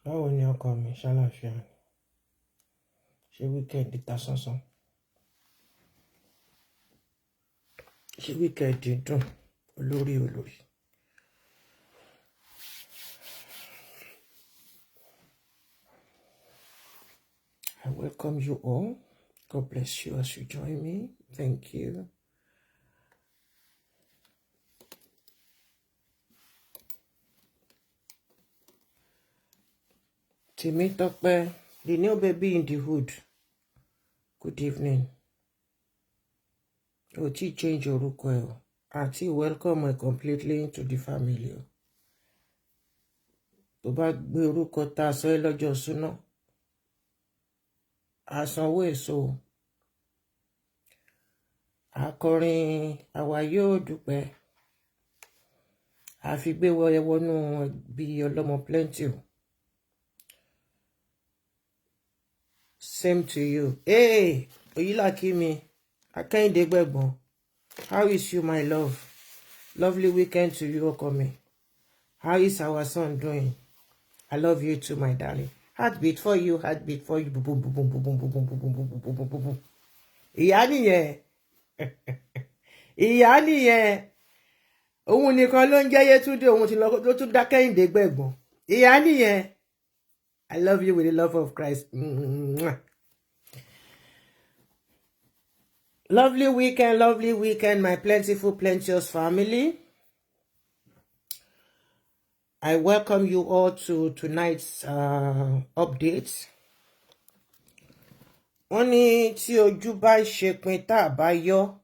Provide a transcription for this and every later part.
Báwo ni ọkọ mi ṣàlàáfíà ni? Ṣé wíkẹ́ndì ta sánsán? Ṣé wíkẹ́ndì dùn? Olórí. I welcome you all. God bless you as you join me. Thank you. Temitope, the new baby in the hood. Good evening. Oti change orúkọ ẹ o. Àti welcome her completely into the family o. Tó bá gbé orúkọ tá sọ ẹ́ lọ́jọ́ súná. Àsanwó èso. Akọrin àwa yóò dúpẹ́. Àfi gbé wọnú bí ọlọ́mọ plenty o. Same to you. Hey, Oyilakimi, Akẹ́yìndé Gbẹ̀gbọ́n. How is you, my love? Lovely weekend to you, Okomi. How is our son doing? I love you too, my darling. Heartbeat for you, heartbeat for you. Boom, boom, boom, boom, boom, boom, boom, boom, boom, boom, boom, boom, boom, boom. Ìyá nìyẹn. Ìyá nìyẹn. Òun nìkan ló ń jẹ́ Yétúndé, òun ti lọ tún dá Kẹ́hìndé Gbẹ̀gbọ́n. Ìyá nìyẹn. I love you with the love of Christ. Lovely weekend, my plenteous family. I welcome you all to tonight's update. Wọ́n ní tí ojú bá ṣe pin tá bá yọ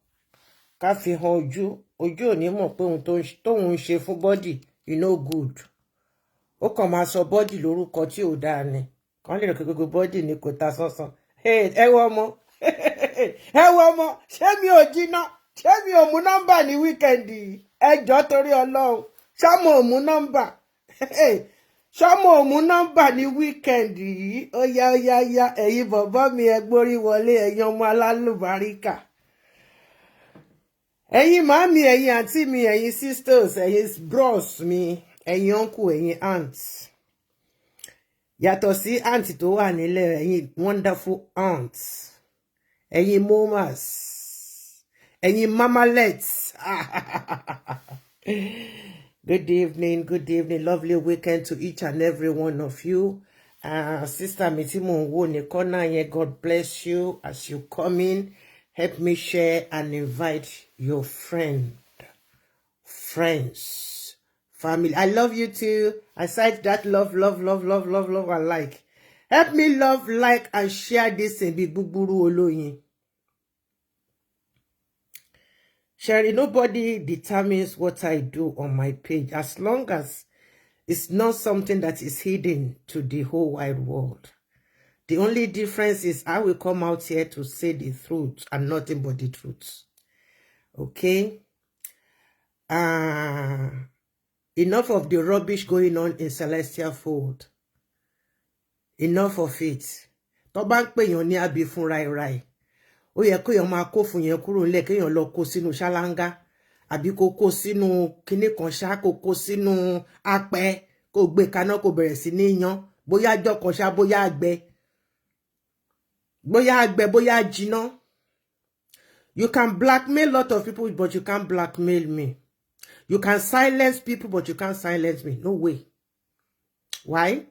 ká fi hàn ojú ò ní mọ̀ pé ohun tóun ṣe fún body you know good. Ó kàn máa sọ body lórúkọ tí ò dáa ni. Kàn lè rò pé gbogbo body ni kò ta sánsán. Ẹ wọ ọmọ. Ẹ wọ ọmọ, ṣé mi ò jiná? Ṣé mi ò mú nọ́mbà ní wíkẹ́ndì yìí? Ẹ jọ̀ọ́ torí Ọlọ́run. Ṣé mo ò mú nọ́mbà? Ṣọ́mọ òmú nọ́mbà ní wíkẹ́ndì yìí ó yá ẹ̀yin bọ̀bọ́ mi ẹ gbórí wọlé ẹ̀yin ọmọ alálùbáríkà ẹ̀yin màámi ẹ̀yin àǹtí mi ẹ̀yin sisters ẹ̀yin bros mi ẹ̀yin uncle ẹ̀yin aunts yàtọ̀ sí aunt tó wà nílẹ̀ ẹ̀yin wonderful aunts ẹ̀yin momas ẹ̀yin mamalets. Good evening, lovely weekend to each and every one of you. Sister Mitimo Nikona, God bless you as you come in. Help me share and invite your friends, family. I love you too. Aside that love, and like. Help me love, like, and share this in Big Buburu Oloyin. Sherry, nobody determines what I do on my page as long as it's not something that is hidden to the whole wide world. The only difference is I will come out here to say the truth and nothing but the truth. Okay? Enough of the rubbish going on in Celestial Fold. Enough of it. Tó bá ń pè yàn ní àbí fún rai. Ó yẹ kó yàn máa kó fún yẹn kúrò nílẹ̀ kéèyàn lọ kó sínú ṣáláńgá àbí kó kó sínú kinní kan ṣá kó kó sínú apẹ kó gbé kaná kó bẹ̀rẹ̀ sí ní yan bóyá jọ kan ṣá bóyá àgbẹ̀ bóyá jiná. You can blackmail a lot of people but you can't blackmail me. You can silence people but you can't silence me. No way. Why?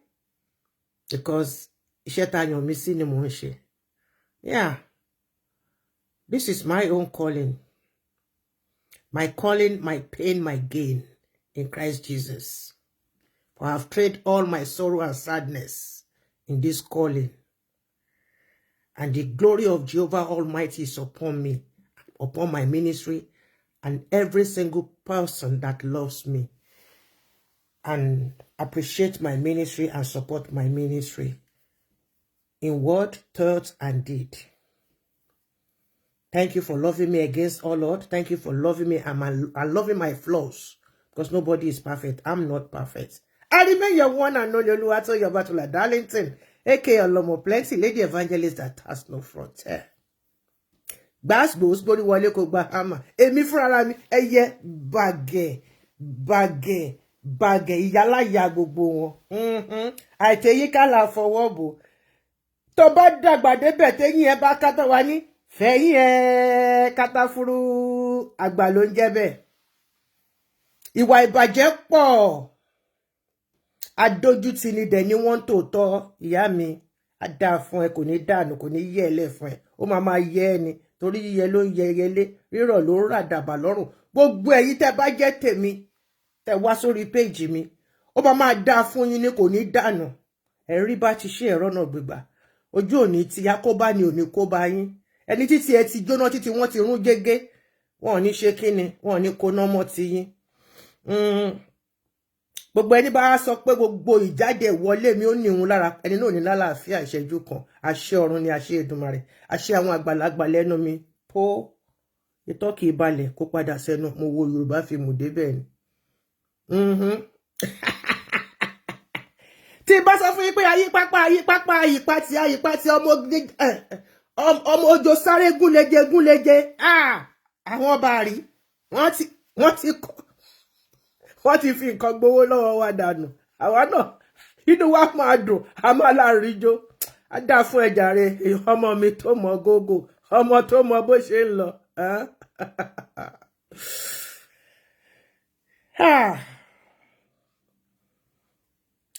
Because iṣẹ́ tá yàn mí sí ni mò ń ṣe. Yeah. This is my own calling. My calling, my pain, my gain in Christ Jesus. For I have traded all my sorrow and sadness in this calling. And the glory of Jehovah Almighty is upon me, upon my ministry, and every single person that loves me and appreciate my ministry and support my ministry in word, thought, and deed. Thank you for loving me against all odds. Thank you for loving me and loving my flaws. Because nobody is perfect. I'm not perfect. I remain your one and only Oluwatoyin Obatula Darlington, aka Olomo Plenty, Lady Evangelist that has no frontier. Gbasgbos gbórí wọlé kó gba hammer. Èmi fúnra mi ẹyẹ bàgẹ̀ bàgẹ̀ ìyáláyà gbogbo wọn. Àìtẹ́yíká la fọwọ́ bò. Tó bá dàgbà débẹ̀ téyín ẹ bá kátà wá ní fẹ̀yìn ẹ kátàfúrú àgbà ló ń jẹ́ bẹ́ẹ̀. Ìwà ìbàjẹ́ pọ̀. Adójútì ni dẹ̀ ni wọ́n tòótọ́ ìyá mi. A dáa fún ẹ, kò ní dànù, kò ní yẹ ẹlẹ́ fún ẹ. Ó máa yẹ ẹ ni torí yíyẹ ló ń yẹ ẹyẹlé, rírọ̀ ló ń ràdàbà lọ́rùn. Gbogbo ẹ̀yin tẹ́ bá jẹ́ tèmi, tẹ́ wá sórí péjì mi, ó máa dáa fún yín ni kò ní dànù. Ẹ̀rí bá ti ṣe ẹ̀rọ náà gbégbà. Ojú òní ti akóbá ni òní kóbá yín. Ẹni títí ẹ ti jóná títí wọ́n ti rún gégé. Wọn ò ní ṣe kíni, wọn ò ní kóná mọ́ ti yín. Gbogbo ẹni bá sọ pé gbogbo ìjáde wọlé mi ó ní òun lára, ẹni náà ní lálàáfíà ìṣẹ́jú kan. Àṣẹ ọ̀run ni àṣẹ Èdùmàrè. Àṣẹ àwọn àgbàlagbà lẹ́nu mi. Pó ìtọ́ kì í balẹ̀ kó padà sẹ́nu. Mo wo Yorùbá fi mú débẹ̀ ni. Tí bá sọ fún yín pé ayípá tí ọmọ ojo sáré gúnlẹ̀jẹ̀. Àwọn bàrí wọ́n ti fi nǹkan gbowó lọ́wọ́ wa dànù. Àwa náà inú wa máa dùn, a máa láàrin jó. A dá fún ẹ jàre, ọmọ mi tó mọ gógó, ọmọ tó mọ bó ṣe ń lọ.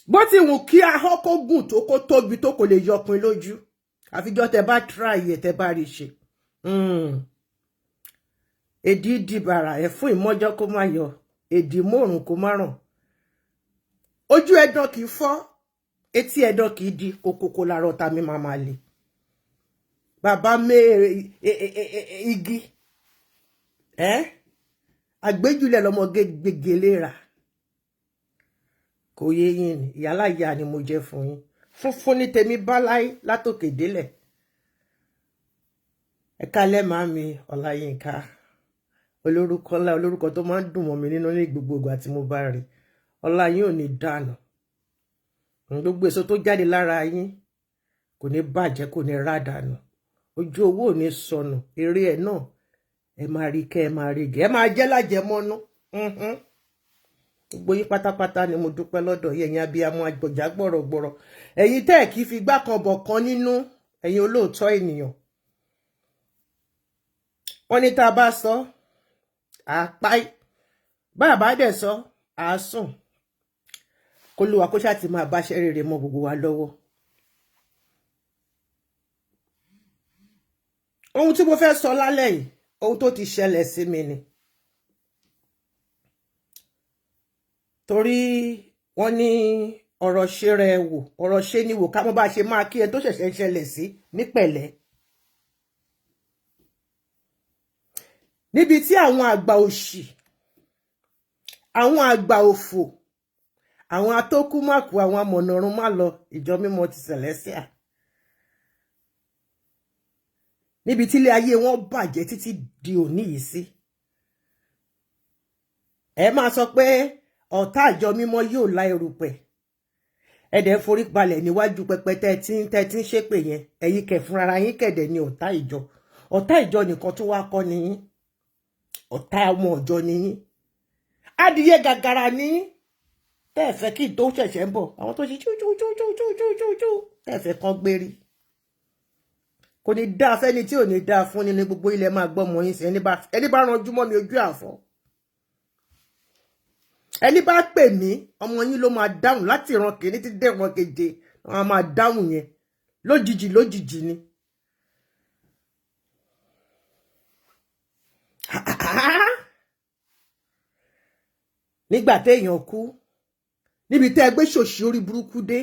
Bó ti wù kí ahọ́n kó gùn tó kó tóbi tó kò lè yọpin lójú. Àfijọ́ tẹ bá try ẹ̀ tẹ bá rí ṣe. Èdì dìbàrà ẹ̀ fún ìmọ́jọ́ kó má yọ. Èdì mórùn kó má ràn. Ojú ẹ̀dán kì í fọ́, etí ẹ̀dán kì í di, kòkòkò làárọ̀ ta mi máa lè. Bàbá mẹ́rẹ̀ igi. Àgbéjúlẹ̀ lọmọ gègèlè rà. Kò yé yín ni, ìyáláyà ni mo jẹ́ fún yín. Funfun ní tèmi báláí látòkè délẹ̀. Ẹ kálẹ́ màámi Ọláyínká. Olórúkọ ńlá, olórúkọ tó máa ń dùn mọ́ mi nínú ní gbogbo ìgbà tí mo bá rí. Ọlá yín ò ní dànù. Gbogbo èso tó jáde lára yín kò ní bàjẹ́, kò ní ràdànù. Ojú owó ò ní sọnù. Eré ẹ̀ náà ẹ máa rí kẹ́ ẹ máa rí gẹ̀. Ẹ máa jẹ́ lájẹmọ́nú. Gbogbo yín pátápátá ni mo dúpẹ́ lọ́dọ̀ yín, ẹ̀yin abiyamọ àgbọ̀já gbọ̀rọ̀gbọ̀rọ̀. Ẹ̀yin tẹ́ ẹ̀ kì í fi gbá kan bọ̀ kan nínú, ẹ̀yin olóòótọ́ ènìyàn. Wọ́n ní tá a bá sọ àpáì, bàbá dẹ̀ sọ àásùn. K'Olúwa kó ṣáà ti máa báṣẹ́ rere mọ́ gbogbo wa lọ́wọ́. Ohun tí mo fẹ́ sọ lálẹ́ yìí, ohun tó ti ṣẹlẹ̀ sí mi ni. Torí wọ́n ní ọ̀rọ̀ ṣe rẹ̀ wò, ọ̀rọ̀ ṣe ni wò ká mọ́ bá ṣe máa kí ẹ tó ṣẹ̀ṣẹ̀ ṣẹlẹ̀ sí ní pẹ̀lẹ́. Níbi tí àwọn àgbà òṣì, àwọn àgbà òfò, àwọn atókùmákù, àwọn amọ̀nàrún má lọ ìjọ mímọ́ ti Celestial. Níbi tí ilé ayé wọn bàjẹ́ títí di òní yìí sí. Ẹ máa sọ pé ọ̀tá ìjọ mímọ́ yóò la erùpẹ̀. Ẹ̀dẹ̀ forí balẹ̀ níwájú pẹpẹ tẹ́ tí ń ṣépè yẹn. Ẹ̀yin kẹ̀ fúnra yín kẹ̀dẹ̀ ni ọ̀tá ìjọ. Ọ̀tá ìjọ nìkan tó wá kọ́ ni yín. Ọ̀tá ọmọ ọjọ́ ni yín. Adìyẹ gàgàrà ni yín. Tẹ́ ẹ fẹ́ kí tó ṣẹ̀ṣẹ̀ ń bọ̀. Àwọn tó ṣe chú tẹ́ ẹ fẹ́ kán gbérí. Kò ní dáa fẹ́ni tí ò ní dáa fún nínú gbogbo ilẹ̀ máa gbọ́ mọ́ yín sí. Ẹni bá ranjú mọ́ mi ojú àfọ́. Ẹni bá pè mí, ọmọ yín ló máa dáhùn láti ìran kìíní tí dé ìran keje. Wọ́n máa dáhùn yẹn. Lójijì ni. Nígbà téèyàn kú, níbi tẹ́ ẹ gbé ṣòṣì orí burúkú dé,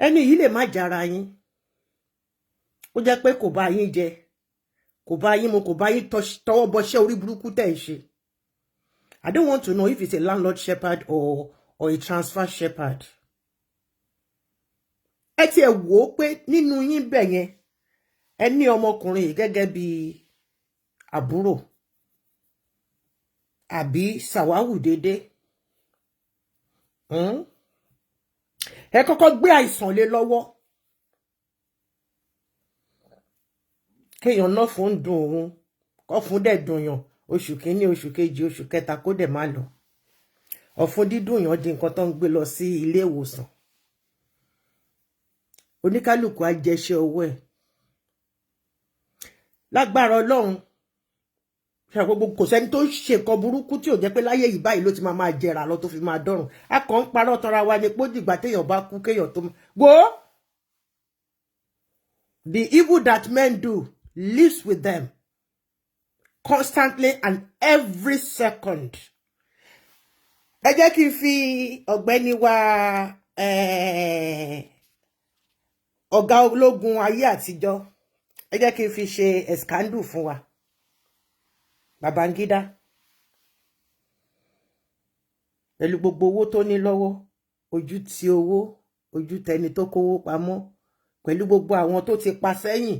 ẹni yìí lè má jara yín. Ó jẹ́ pé kò bá yín jẹ, kò bá yín mu, kò bá yín tọwọ́ bọṣẹ́ orí burúkú tẹ́ ẹ ṣe. I don't want to know if it's a landlord shepherd or a transfer shepherd. Ẹ ti ẹ̀ wò ó pé nínú yín bẹ̀ yẹn, ẹ ní ọmọkùnrin yìí gẹ́gẹ́ bí àbúrò àbí sàwáwù dédé. Ẹ kọ́kọ́ gbé àìsàn lé lọ́wọ́. Kéèyàn náà fún dùn òun, kọ́ fún dẹ̀ dùn yàn. Oṣù kìíní, oṣù kejì, oṣù kẹta kó dẹ̀ má lọ. ọ̀fun dídùn yàn di nǹkan tó ń gbé lọ sí ilé ìwòsàn oníkálùkù á jẹṣẹ́ ọwọ́ ẹ̀ lágbára Ọlọ́run gbogbo kò sẹ́ni tó ṣe nǹkan burúkú tí ò jẹ́ pé láyé yìí báyìí ló ti máa jẹrà lọ tó fi máa dọ̀rùn a kàn ń parọ́ tọra wa ni pé ó dìgbà téèyàn bá kú kéèyàn tó wo the evil that men do lives with them constantly and every second. Ẹ jẹ́ kí n fi ọ̀gbẹ́ni wa ọ̀gá ológun ayé àtijọ́ ẹ jẹ́ kí n fi ṣe escandal fún wa Babangida pẹ̀lú gbogbo owó tó ní lọ́wọ́ ojú ti owó ojú tẹni tó kówó pamọ́ pẹ̀lú gbogbo àwọn tó ti pa sẹ́yìn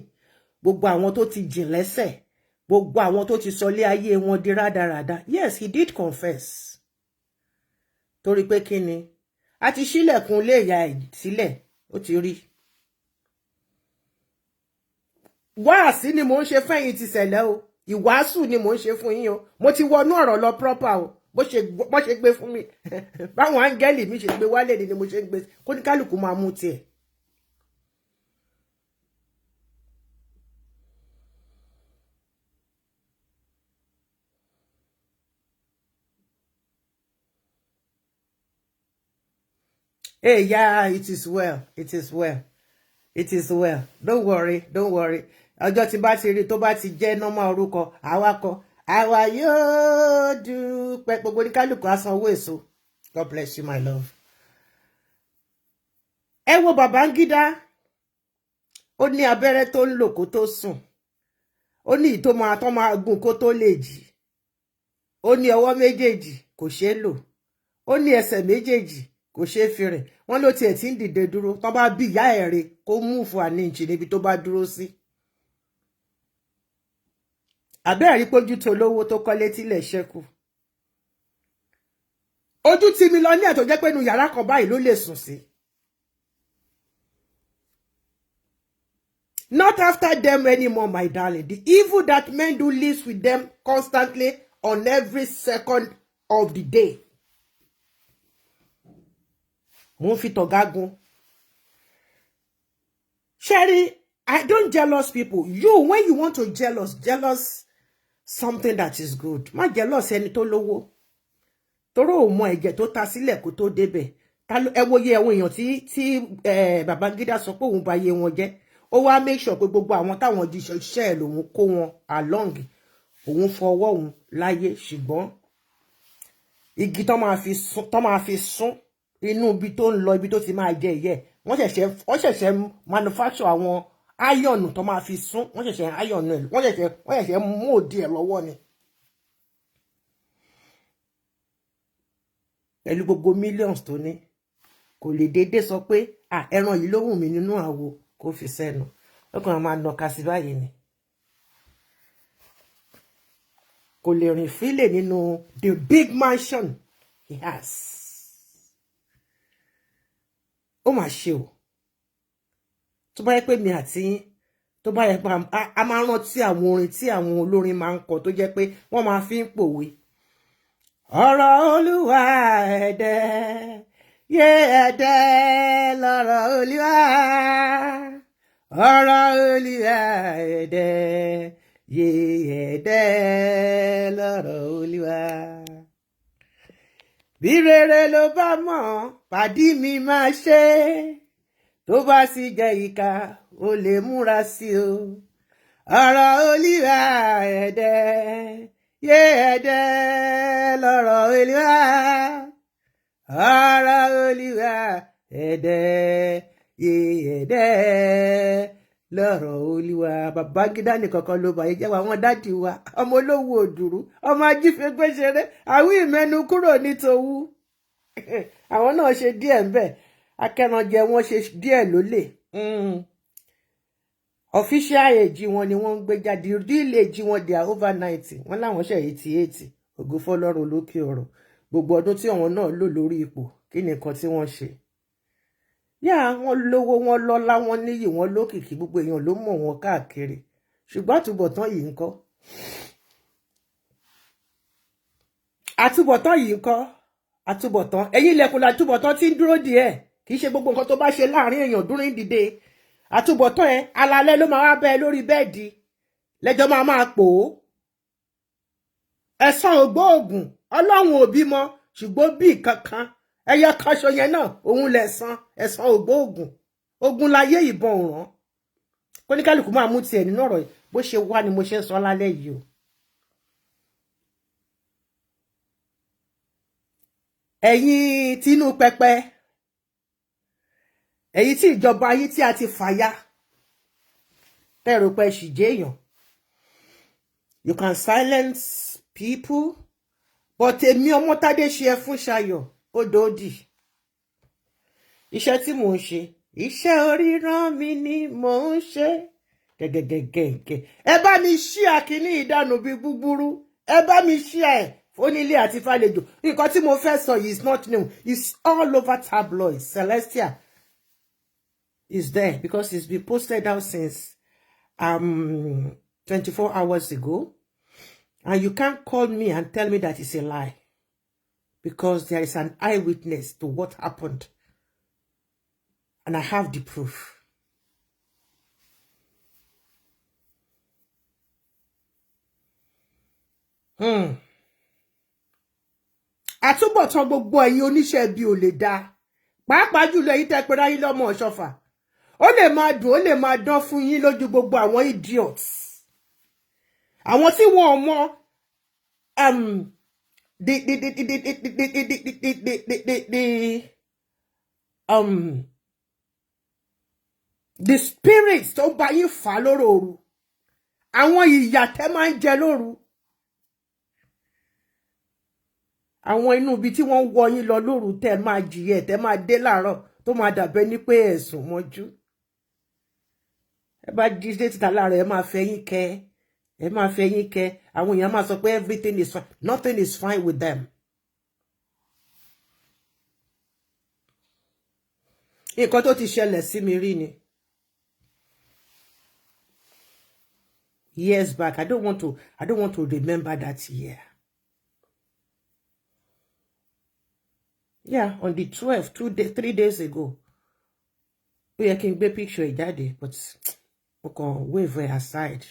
gbogbo àwọn tó ti jìn lẹ́sẹ̀ gbogbo àwọn tó ti sọlé ayé wọn di rádaràda yes he did confess torí pé kí ni a ti ṣílẹ̀kùn lé ìyá ẹ̀ sílẹ̀ ó ti rí wáàsí ni mò ń ṣe fẹ́yìn ti ṣẹlẹ̀ o ìwàásù ni mò ń ṣe fún yín o mo ti wọnú ọ̀rọ̀ lọ proper o bó ṣe gbé fún mi báwọn áńgẹ́lì mi ṣe gbé wálé ni mo ṣe ń gbé kó ní kálukú máa mú tiẹ̀. Hey, yeah, it is well. It is well. It is well. Don't worry. Don't worry. Ọjọ́ tí bá ti rí tó bá ti jẹ́ normal orúkọ, àwakọ̀, àwa yóò dúpẹ́ gbogbo ní kálukú asanwó èso. God bless you, my love. Ẹ wo Babangida. Ó ní abẹ́rẹ́ tó ń lò kó tó sùn. Ó ní ìtó máa gùn kó tó lè jí. Ó ní ọwọ́ méjèèjì kò ṣeé lò. Ó ní ẹsẹ̀ méjèèjì kò ṣe fi rìn wọ́n ló tiẹ̀ tí ń dìde dúró tó bá bí ìyá ẹ̀ rè kó mú fún àníjì níbi tó bá dúró sí. Àbẹ́ẹ̀rí pójú tó lówó tó kọ́lé tílẹ̀ ṣẹ́kù. Ojú tí mi lọ ní ẹ̀ tó jẹ́ pé inú yàrá kan báyìí ló lè sùn sí. Not after them anymore, my darling. The evil that men do lives with them constantly on every second of the day. Mo fi togagun. Sherry, I don't jealous people. You, when you want to jealous something that is good. Ma jealous ẹni tó lówó. Toro o mọ ẹ̀jẹ̀ tó ta sílẹ̀ kó tó débẹ̀. Ta ló ẹ wo ye àwọn èèyàn tí Babangida sọ pé òun ba ye wọn jẹ́. Ó wá make sure pé gbogbo àwọn táwọn di ṣe lòun kó wọn along. Òun fọwọ́ òun láyé ṣùgbọ́n igi tó máa fi sún inú ibi tó ń lọ ibi tó ti máa jẹ ìyẹ́ wọ́n ṣẹ̀ṣẹ̀ manufacture àwọn iron tó máa fi sún wọ́n ṣẹ̀ṣẹ̀ iron ẹ̀ wọ́n ṣẹ̀ṣẹ̀ mú òdì ẹ̀ lọ́wọ́ ni pẹ̀lú gbogbo millions tó ní kò lè dédé sọ pé ẹran yìí ló wù mí nínú àwo kó fi sẹ́nu lọ́kàn máa nàka sí báyìí ni kò lè rìn fílẹ̀ nínú the big mansion he has. Ó mà ṣe o tó bá yẹ pé mi àti tó bá yẹ pé a máa rántí àwọn orin tí àwọn olórin máa ń kọ tó jẹ́ pé wọ́n máa fi ń pòwe ọ̀rọ̀ Olúwa ẹ̀dẹ̀ yé ẹ̀dẹ̀ lọ́rọ̀ Olúwa ọ̀rọ̀ Olúwa ẹ̀dẹ̀ yé ẹ̀dẹ̀ lọ́rọ̀ Olúwa. Bí rere ló bá mọ̀ pàdí mi máa ṣe tó bá sì jẹ́ ìkà ó lè múra sí o ọ̀rọ̀ Olúwa ẹ̀dẹ̀ yé ẹ̀dẹ̀ lọ́rọ̀ Olúwa ọ̀rọ̀ Olúwa ẹ̀dẹ̀ yé ẹ̀dẹ̀ lọ́rọ̀ Olúwa. Babangida nìkan kan ló bá yẹ jẹ́ àwọn dádì wa ọmọ olówó òdùrú ọmọ ajífẹ́gbé ṣeré àwí ìmẹ́nu kúrò nítòwú àwọn náà ṣe díẹ̀ ńbẹ̀ akẹ́ranjẹ wọn ṣe díẹ̀ lólè official age wọn ni wọ́n ń gbé jáde real age wọn they are over 90 wọ́n láwọn ṣe 88 ògo fọ́lọ́run lókè ọ̀rọ̀ gbogbo ọdún tí àwọn náà lò lórí ipò kí ni nǹkan tí wọ́n ṣe yá wọ́n lówó wọ́n lọ́lá wọ́n níyì wọ́n lókìkí gbogbo èèyàn ló mọ̀ wọ́n káàkiri ṣùgbọ́n àtúbọ̀tán yìí ńkọ́ àtúbọ̀tán yìí ńkọ́ àtúbọ̀tán ẹ̀yin ilẹ̀kùn àtúbọ̀tán tí ń dúró díẹ̀ kì í ṣe gbogbo nǹkan tó bá ṣe láàrin èèyàn during the day àtúbọ̀tán ẹ alalẹ́ ló máa wá bẹ lórí bẹ́ẹ̀dì lẹ́jọ́ máa pò ó ẹ̀san ògbóògùn ọlọ́run ò bímọ ṣùgbọ́n bí kankan ẹyọ kanṣo yẹn náà òun lẹ̀san ẹ̀san ògbóògùn ogun láyé ìbọn òràn kóníkálùkù máa mú tiẹ̀ nínú ọ̀rọ̀ bó ṣe wá ni mo ṣe ń sọ lálẹ́ yìí o. ẹ̀yin tínú pẹpẹ ẹ̀yin tí ìjọba ayé tí a ti fàya tẹ̀rù pé ṣì jẹ́ èèyàn you can silence people but èmi Ọmọ́tádé ṣe ẹ fún Ṣayọ̀ ó dòdì iṣẹ́ tí mò ń ṣe iṣẹ́ oríran mi ni mò ń ṣe gẹ́gẹ́gẹ́gẹ́ ẹ bá mi ṣí àkíní ìdànù bíi búburú ẹ bá mi ṣí ẹ onílé àti fàlejò nǹkan tí mo fẹ́ sọ yìí is not new it's all over tabloids. Celestia is there because it's been posted out since 24 hours ago and you can't call me and tell me that it's a lie because there is an eyewitness to what happened and I have the proof. Àtúbọ̀tán gbogbo ẹ̀yin oníṣẹ́ bí ò lè dá pàápàá jùlọ èyí tẹ́ pera yín lọ́mọ Ọ̀ṣọ́fà ó lè máa dùn ó lè máa dán fún yín lójú gbogbo àwọn idiots àwọn tí wọn mọ the spirits tó bá yín fà lóru àwọn ìyà tẹ́ máa ń jẹ lóru àwọn inú ibi tí wọ́n wọ yín lọ lóru tẹ́ máa jìyẹ tẹ́ máa dé láàárọ̀ tó máa dàbẹ́ ní pé ẹ̀sùn mọ́jú ẹ bá jí dé títa láàárọ̀ ẹ máa fẹ̀yìn kẹ́ ẹ máa fẹ̀yìn kẹ́ àwọn èèyàn máa sọ pé everything is fine nothing is fine with them. nǹkan tó ti ṣẹlẹ̀ sí mi rí ni years back I don't want to remember that year. Yeah, on the 12th, 3 days ago. We can be picture it daddy, but we can wave it aside.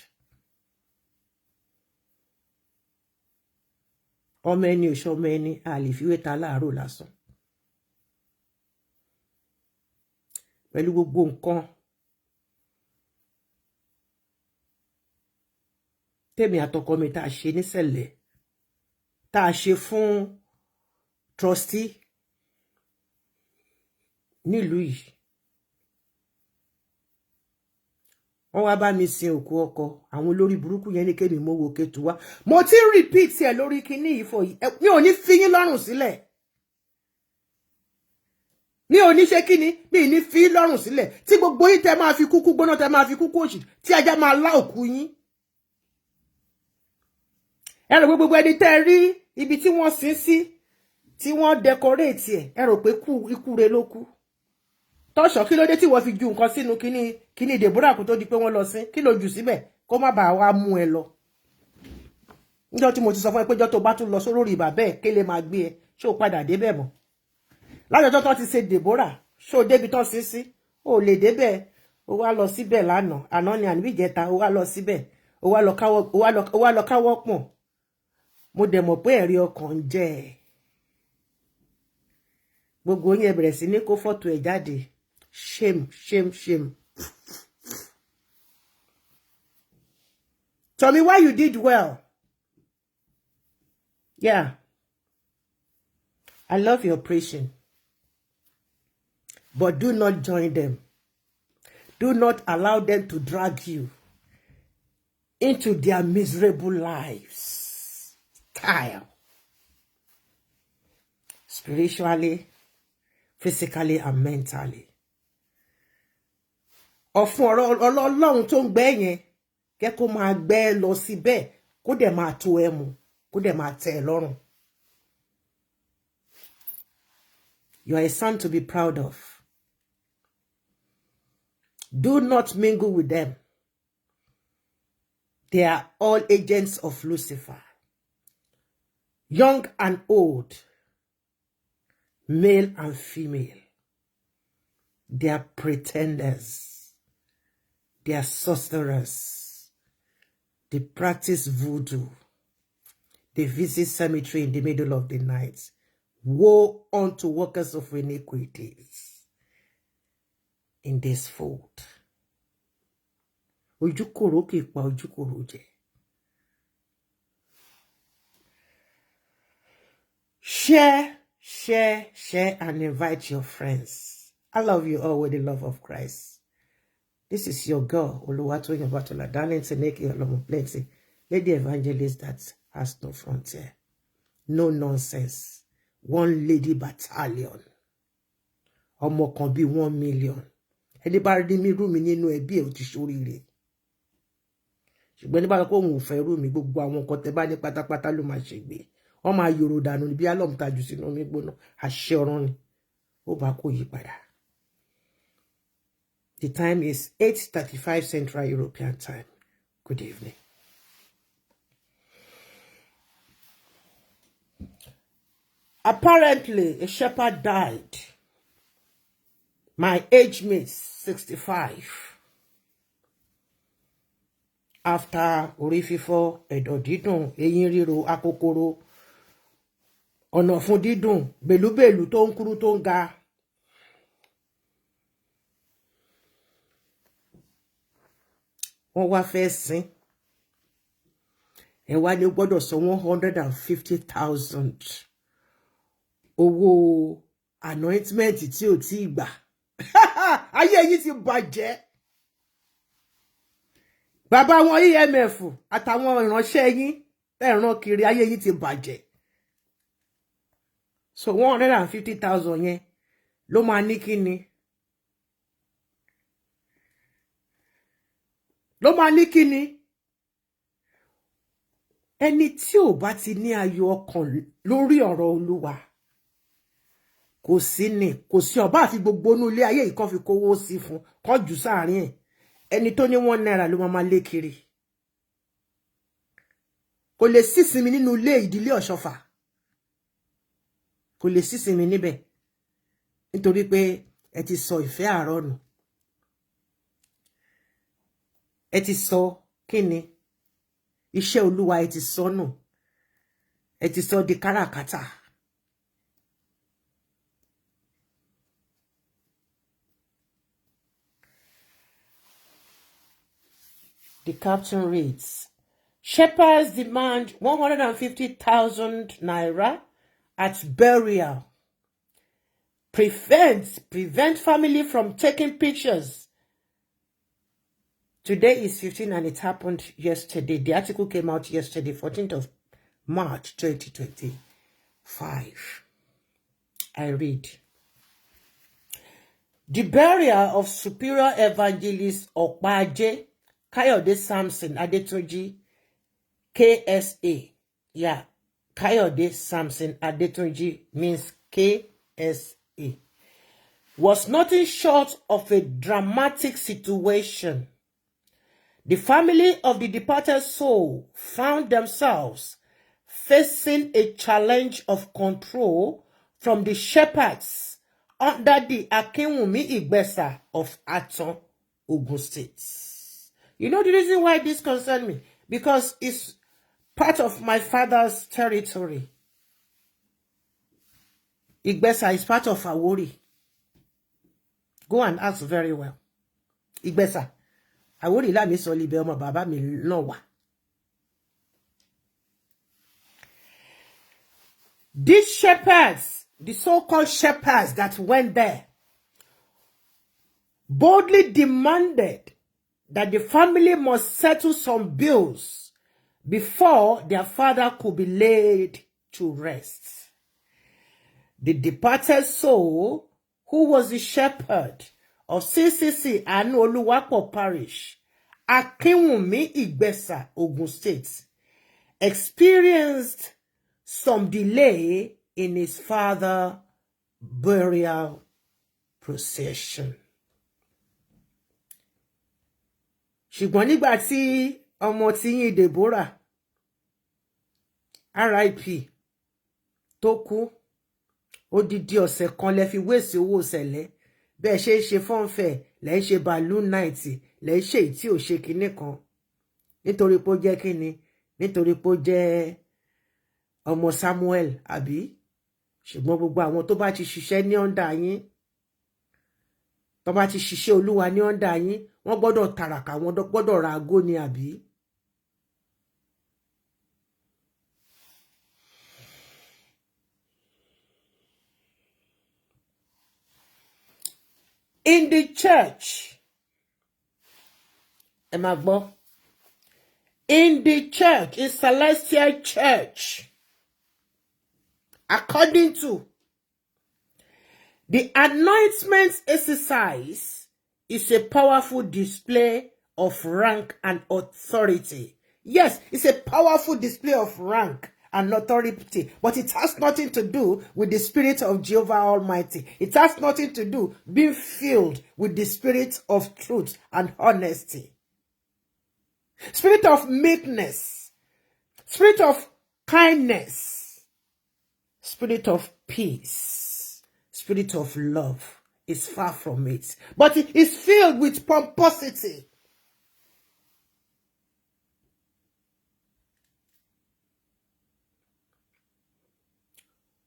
How many, so many, if you wait a la roll lásán. Pẹ̀lú gbogbo nǹkan. Tèmi àtọkọ mi tá ṣe ní sẹ̀lẹ̀. Tá ṣe fún trustee nílùú yìí wọ́n wá bá mi sin òkú ọkọ àwọn olórí burúkú yẹn ní kémi mo wo ketu wá mo ti repeat ẹ lórí kíní yìí fọ mi ò ní fi yín lọ́rùn sílẹ̀ mi ò ní ṣe kíní mi ní fi lọ́rùn sílẹ̀ tí gbogbo yín tẹ́ máa fi kúkú gbóná tẹ́ máa fi kúkú òṣì tí ajá máa lá òkú yín ẹ rò pé gbogbo ẹni tẹ́ rí ibi tí wọ́n sin sí tí wọ́n decorate ẹ rò pé ikú re ló kú tọ́ṣọ̀ kí ló dé tí wọ́n fi ju nǹkan sínú kíní Deborah kó tó di pé wọ́n lọ sí kí ló jù síbẹ̀ kó má bàa wá mú ẹ lọ níjọ́ tí mo ti sọ fún ẹ pé jọ́ tó bá tún lọ sórí ìbà bẹ́ẹ̀ ké lè máa gbé ẹ ṣé o padà débẹ̀ mọ́ lájọjọ́ tó ti ṣe Deborah ṣé o débi tán sí o lè débẹ̀ o wá lọ síbẹ̀ lánàá àná ni àníbí ìjẹta o wá lọ síbẹ̀ o wá lọ káwọ́ pọ̀n mo dẹ̀ mọ̀ pé ẹ̀rí ọkàn ń jẹ́ ẹ̀ gbogbo yín bẹ̀rẹ̀ sí ní kó fọ́tò ẹ̀ jáde shame shame shame. Tell me why you did well. Yeah, I love your preaching, but do not join them. Do not allow them to drag you into their miserable lives. Kyle. Spiritually, physically and mentally. Ọ̀fun Ọlọ́run tó ń gbé yẹn kẹ́ kó máa gbé lọ síbẹ̀ kó dẹ̀ máa tó ẹ mu kó dẹ̀ máa tẹ́ ẹ lọ́rùn. You are a son to be proud of. Do not mingle with them. They are all agents of Lucifer. Young and old. male and female. They are pretenders. They are sorcerers. They practice voodoo. They visit cemetery in the middle of the night. Woe unto workers of iniquities in this fold. Ojúkòrò kì í pa ojúkòrò jẹ. Share, and invite your friends. I love you all with the love of Christ. This is your girl, Oluwatoyin Batola, darling Teneke Olomo Plenty, lady evangelist that has no frontier. No nonsense. One lady battalion. Ọmọ kan bí 1 million. Ẹni bá rí mi rú mi nínú ẹbí ẹ ó ti ṣoríire. Ṣùgbọ́n ní bá ko òun fẹ́ rú mi gbogbo àwọn nǹkan tẹ́ bá ní pátápátá ló máa ṣègbè. Wọ́n máa yòrò dànù ní bí alọ́mùtájú sínú omi gbóná. Àṣẹ ọ̀run ni. Ó bá kó yí padà. The time is 8:35 Central European Time. Good evening. Apparently, a shepherd died. My age mate, 65. After orí fífọ́, ẹ̀dọ̀ dídùn, eyín ríro, akokoro, ọ̀nà fún dídùn, bèlúbèlú tó ń kúrú tó ń ga. Wọ́n wá fẹ́ sin. Ẹ wá ní ó gbọ́dọ̀ sọ 150,000 owó anointment tí ò tí gbà. Ayé yìí ti bàjẹ́. Bàbá wọn EMF àtàwọn ìránṣẹ́ yín ẹ̀ràn kiri ayé yìí ti bàjẹ́. So 150,000 yẹn ló máa ní kíni? Ló máa ní kíni? Ẹni tí ò bá ti ní ayọ̀ ọkàn lórí ọ̀rọ̀ Olúwa kò sí ní kò sí ọba àfi gbogbo inú ilé ayé yìí kan fi kówó sí fún kan jù sáàrin ẹ̀. Ẹni tó ní 1 naira ló máa lé kiri. Kò lè sísinmi nínú ilé ìdílé Ọ̀ṣọ́fà. Kò lè sísinmi níbẹ̀. Nítorí pé ẹ ti sọ ìfẹ́ àárọ̀ nù. Ẹ ti sọ kíni? Iṣẹ́ Olúwa ẹ ti sọ nù. Ẹ ti sọ di káràkátà. The caption reads, shepherds demand 150,000 naira at burial. Prevent family from taking pictures. Today is 15 and it happened yesterday. The article came out yesterday, 14th of March, 2025. I read. The burial of Superior Evangelist Okpaje Kayode Samson Adetunji, KSA. Yeah, Kayode Samson Adetunji means KSA. Was nothing short of a dramatic situation. The family of the departed soul found themselves facing a challenge of control from the shepherds under the Akinwumi Igbesa of Aton, Ogun State. You know the reason why this concerns me? Because it's part of my father's territory. Igbesa is part of Awori. Go and ask very well. Igbesa. Awori la mi so libe ọmọ bàbá mi náà wà. These shepherds, the so-called shepherds that went there, boldly demanded that the family must settle some bills before their father could be laid to rest. The departed soul, who was the shepherd of CCC Anu Oluwapo Parish, Akinwumi Igbesa, Ogun State, experienced some delay in his father's burial procession. Ṣùgbọ́n nígbà tí ọmọ tí yín Deborah RIP tó kú Odidi ọ̀sẹ̀ kan lẹ fi wéèsì owó sẹ̀lẹ̀. Bẹ́ẹ̀ ṣe fọ́nfẹ̀, lẹ ṣe balloon night, lẹ ṣe tí ò ṣe kinní kan. Nítorí pé ó jẹ́ kíni? Nítorí pé ó jẹ́ ọmọ Samuel, àbí? Ṣùgbọ́n gbogbo àwọn tó bá ti ṣiṣẹ́ ní under yín, tó bá ti ṣiṣẹ́ Olúwa ní under yín, wọ́n gbọ́dọ̀ tàràkà, wọ́n gbọ́dọ̀ ra ago ni, àbí? In the church, in the church, in Celestial Church, according to the anointment exercise, is a powerful display of rank and authority. Yes, it's a powerful display of rank and authority, but it has nothing to do with the Spirit of Jehovah Almighty. It has nothing to do being filled with the Spirit of truth and honesty. Spirit of meekness, Spirit of kindness, Spirit of peace, Spirit of love is far from it, but it is filled with pomposity.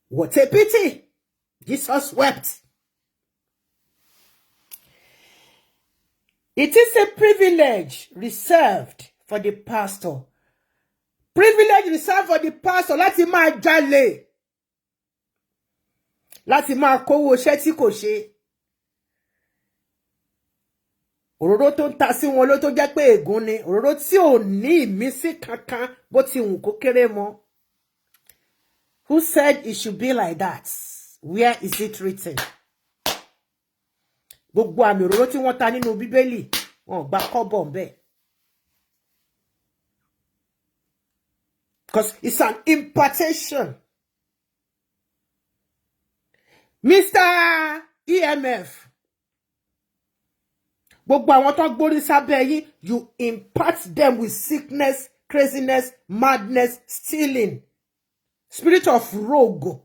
What a pity! Jesus wept. It is a privilege reserved for the pastor. Privilege reserved for the pastor láti máa jalè. Láti máa kówó iṣẹ́ tí kò ṣe. Òróró tó ń ta sí wọn ló tó jẹ́ pé ègún ni. Òróró tí ò ní ìmísí kankan bó ti wù kó kéré mọ́. Who said it should be like that? Where is it written? Gbogbo àmì òróró tí wọ́n ta nínú Bíbélì, wọ́n gbà kọ́bọ̀ ńbẹ̀. Because it's an impartation. Mr. EMF. Gbogbo àwọn tó gbórí sábẹ́ yín, you impart them with sickness, craziness, madness, stealing. Spirit of rogue.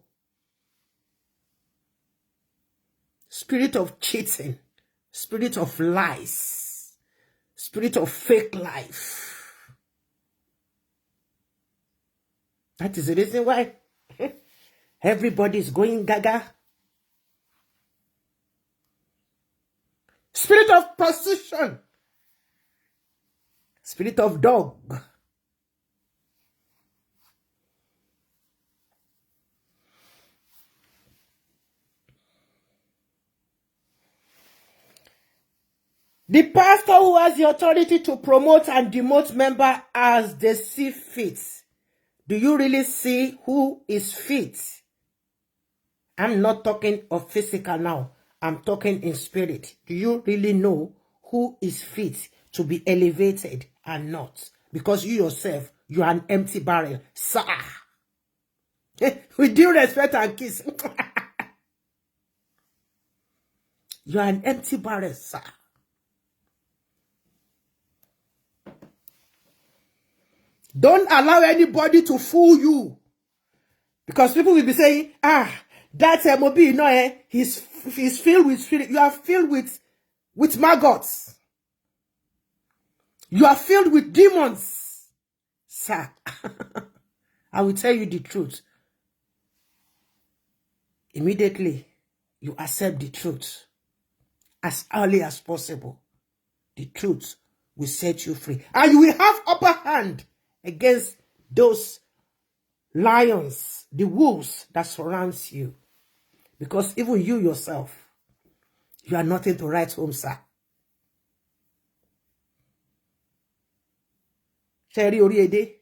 Spirit of cheating. Spirit of lies. Spirit of fake life. That is the reason why everybody is going gaga. Spirit of prostitution. Spirit of dog. The pastor who has the authority to promote and demote member as they see fit. Do you really see who is fit? I'm not talking of physical now. I'm talking in spirit. Do you really know who is fit to be elevated and not? Because you yourself, you are an empty barrel. Sir. With due respect and kiss. You are an empty barrel, sir. Don't allow anybody to fool you. Because people will be saying, that MOB, he's filled with spirit. You are filled with maggots. You are filled with demons. Sir, I will tell you the truth. Immediately, you accept the truth. As early as possible. The truth will set you free. And you will have upper hand against those lions, the wolves that surrounds you. Because even you yourself, you are nothing to write home, sir. Sherry Oriede,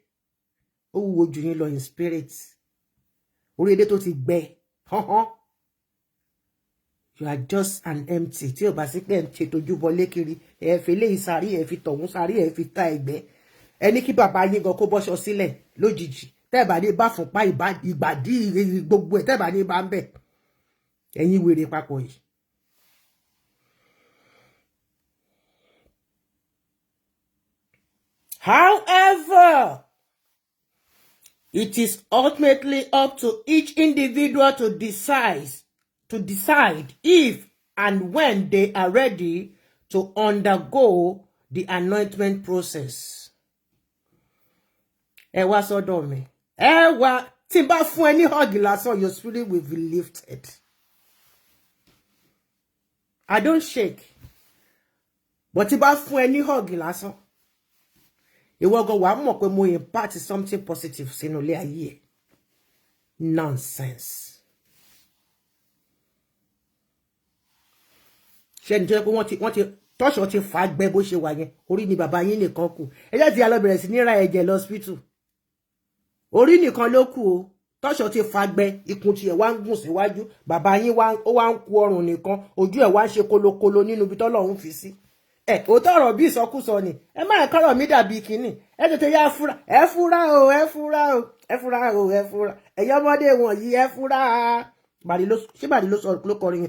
ó wúwo jù yín lọ in spirit. Oriede tó ti gbẹ. You are just an empty. Tí o bá sí pé ń ṣe tójú bọlé kiri, ẹ fi eléyìí sáré, ẹ fi tọ̀hún sáré, ẹ fi ta ẹ̀gbẹ́. Ẹni kí bàbá yín gan kó bọ́ṣọ sílẹ̀ lójijì. Tẹ́bà ní bá fún pa ìgbàdí gbogbo ẹ̀ tẹ́bà ní bá ń bẹ̀. Ẹ̀yin wèrè papọ̀ yìí. However, It is ultimately up to each individual to decide if and when they are ready to undergo the anointment process. Ẹ wá sọ́dọ̀ mi. Ẹ wá tí n bá fún ẹ ní hug lásán, your spirit will be lifted. I don't shake. But tí n bá fún ẹ ní hug lásán, ìwọ gan wá mọ̀ pé mo impart something positive sínú ilé ayé. Nonsense. Ṣé ní jẹ́ pé wọ́n ti tọ́ṣọ̀ ti fà gbẹ́ bó ṣe wà yẹn, orí ni bàbá yín nìkan kù. Ẹ jẹ́ tí a lọ bẹ̀rẹ̀ sí ní ra ẹ̀jẹ̀ lọ hospital. Orí nìkan ló kù o. Tọ́ṣọ̀ ti fà gbẹ́, ikùn tí ẹ̀ wá ń gùn síwájú, bàbá yín wá ń kù ọrùn nìkan, ojú ẹ̀ wá ń ṣe kolokolo nínú ibi tọ́lọ́run fi sí. Ó tọrọ bí ìsọkúsọ ni. Ẹ má kọ́rọ̀ mi dàbí kíní. Ẹ tètè yá fura. Ẹ fura o, ẹ fura o. Ẹ fura o, ẹ fura. Ẹ̀yin ọmọdé wọ̀nyí ẹ fura. Bàrí ló sọ ló kọrin.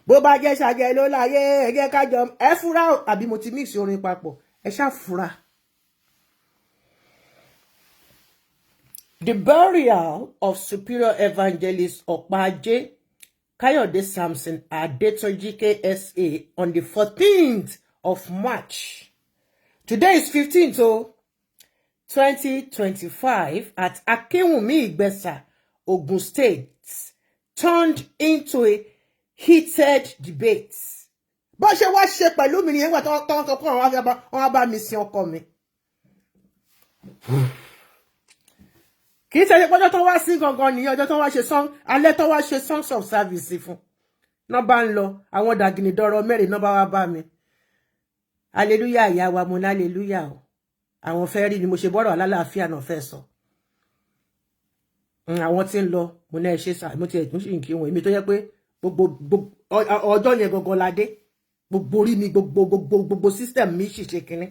Bó bá jẹ́ ṣàjẹ́ ló láyé, ẹ jẹ́ ká jọ ẹ fura o. Àbí mo ti mix orin papọ̀. Ẹ ṣá fura. The burial of Superior Evangelist Opaje Kayode Samson Adetoji KSA on the 14th of March. Today is 15th, 2025 at Akinwumi Igbesa, Ogun State, turned into a heated debate. Bó ṣe wá ṣe pẹ̀lú mi nìyẹn wá tán sọ pé wọ́n bá mi sin ọkọ mi. Kì í ṣe pé ọjọ́ tó wá sí gangan nìyẹn, ọjọ́ tó wá ṣe song, alẹ́ tó wá ṣe songs of service fún. Ná bá ń lọ, àwọn dàgìnì dọ̀rọ̀ mẹ́rin ná bá wá bá mi. Hallelujah ìyá wa mo ní hallelujah o. Àwọn fẹ́ rí ni mo ṣe bọ́rọ̀ alálàáfíà náà fẹ́ sọ. Àwọn tí ń lọ, mo ní ẹ ṣe sà, mo ti ẹ̀tún sì ń kí wọn. Èmi tó yẹ pé gbogbo ọjọ́ yẹn gangan la dé. Gbogbo orí mi, gbogbo system mi sì ṣe kinní.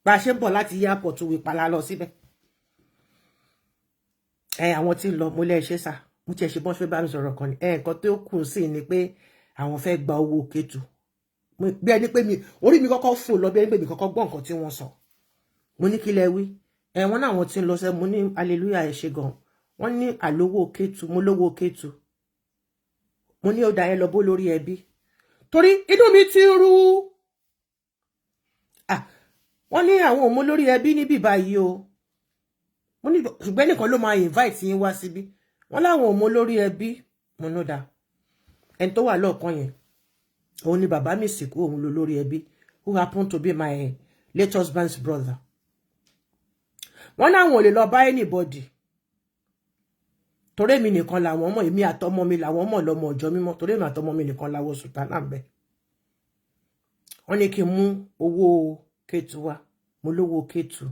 Bá ṣe ń bọ̀ láti airport wí pala lọ síbẹ̀. Àwọn tí ń lọ mo lè ṣe sà, mo ti ẹ̀ ṣe bọ́n ṣe bá mi sọ̀rọ̀ kan ni. Nǹkan tó kù sí ni pé àwọn fẹ́ gba owó Kétu. Bí ẹni pé orí mi kọ́kọ́ fò lọ bí ẹni pé mi kọ́kọ́ gbọ́ nǹkan tí wọ́n sọ. Mo ní kí lẹ wí. Wọ́n náà wọ́n tí ń lọ sẹ́, mo ní hallelujah ẹ ṣé gan. Wọ́n ní àlówó Kétu, mo lówó Kétu. Mo ní ó dá ẹ lọ bó lórí ẹbí. Torí inú mi ti rú. Wọ́n ní àwọn ọmọ lórí ẹbí níbí báyìí o. Mo ní ṣùgbọ́n nìkan ló máa invite yín wá síbí. Wọ́n láwọn ọmọ lórí ẹbí, mo ní dá. Ẹni tó wà lọ́ọ̀kan yẹn, òun ni bàbá mi sìnkú, òun ló lórí ẹbí, who happened to be my late husband's brother. Wọ́n náwọn ò lè lọ bá anybody. Torí mi nìkan làwọn mọ̀, èmi àtọmọ mi làwọn mọ̀ lọ́mọ ọjọ́ mímọ́, torí mi àtọmọ mi nìkan làwọn sùtánà ń bẹ. Wọ́n ní kí n mú owó Kétu wá, mo lówó Kétu.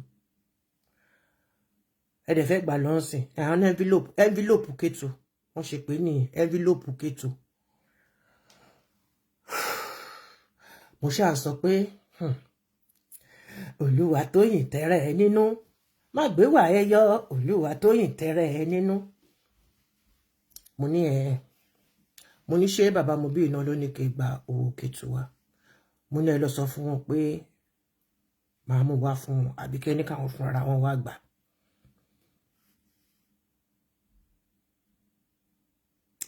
Ẹ dẹ̀ fẹ́ gbà lọ́nsìn, àwọn envelope Kétu, wọ́n ṣe pé ní envelope Kétu. Mo ṣáà sọ pé Olúwa Tóyìn tẹ́rẹ̀ ẹ nínú, má gbé wà ẹ yọ, Olúwa Tóyìn tẹ́rẹ̀ ẹ nínú. Mo ní ṣé bàbá mo bí iná ló ní kí gba owó Kétu wá. Mo ní ẹ lọ sọ fún wọn pé màá mú wá fún wọn, àbí kẹ́ ní káwọn fún ara wọn wá gbà.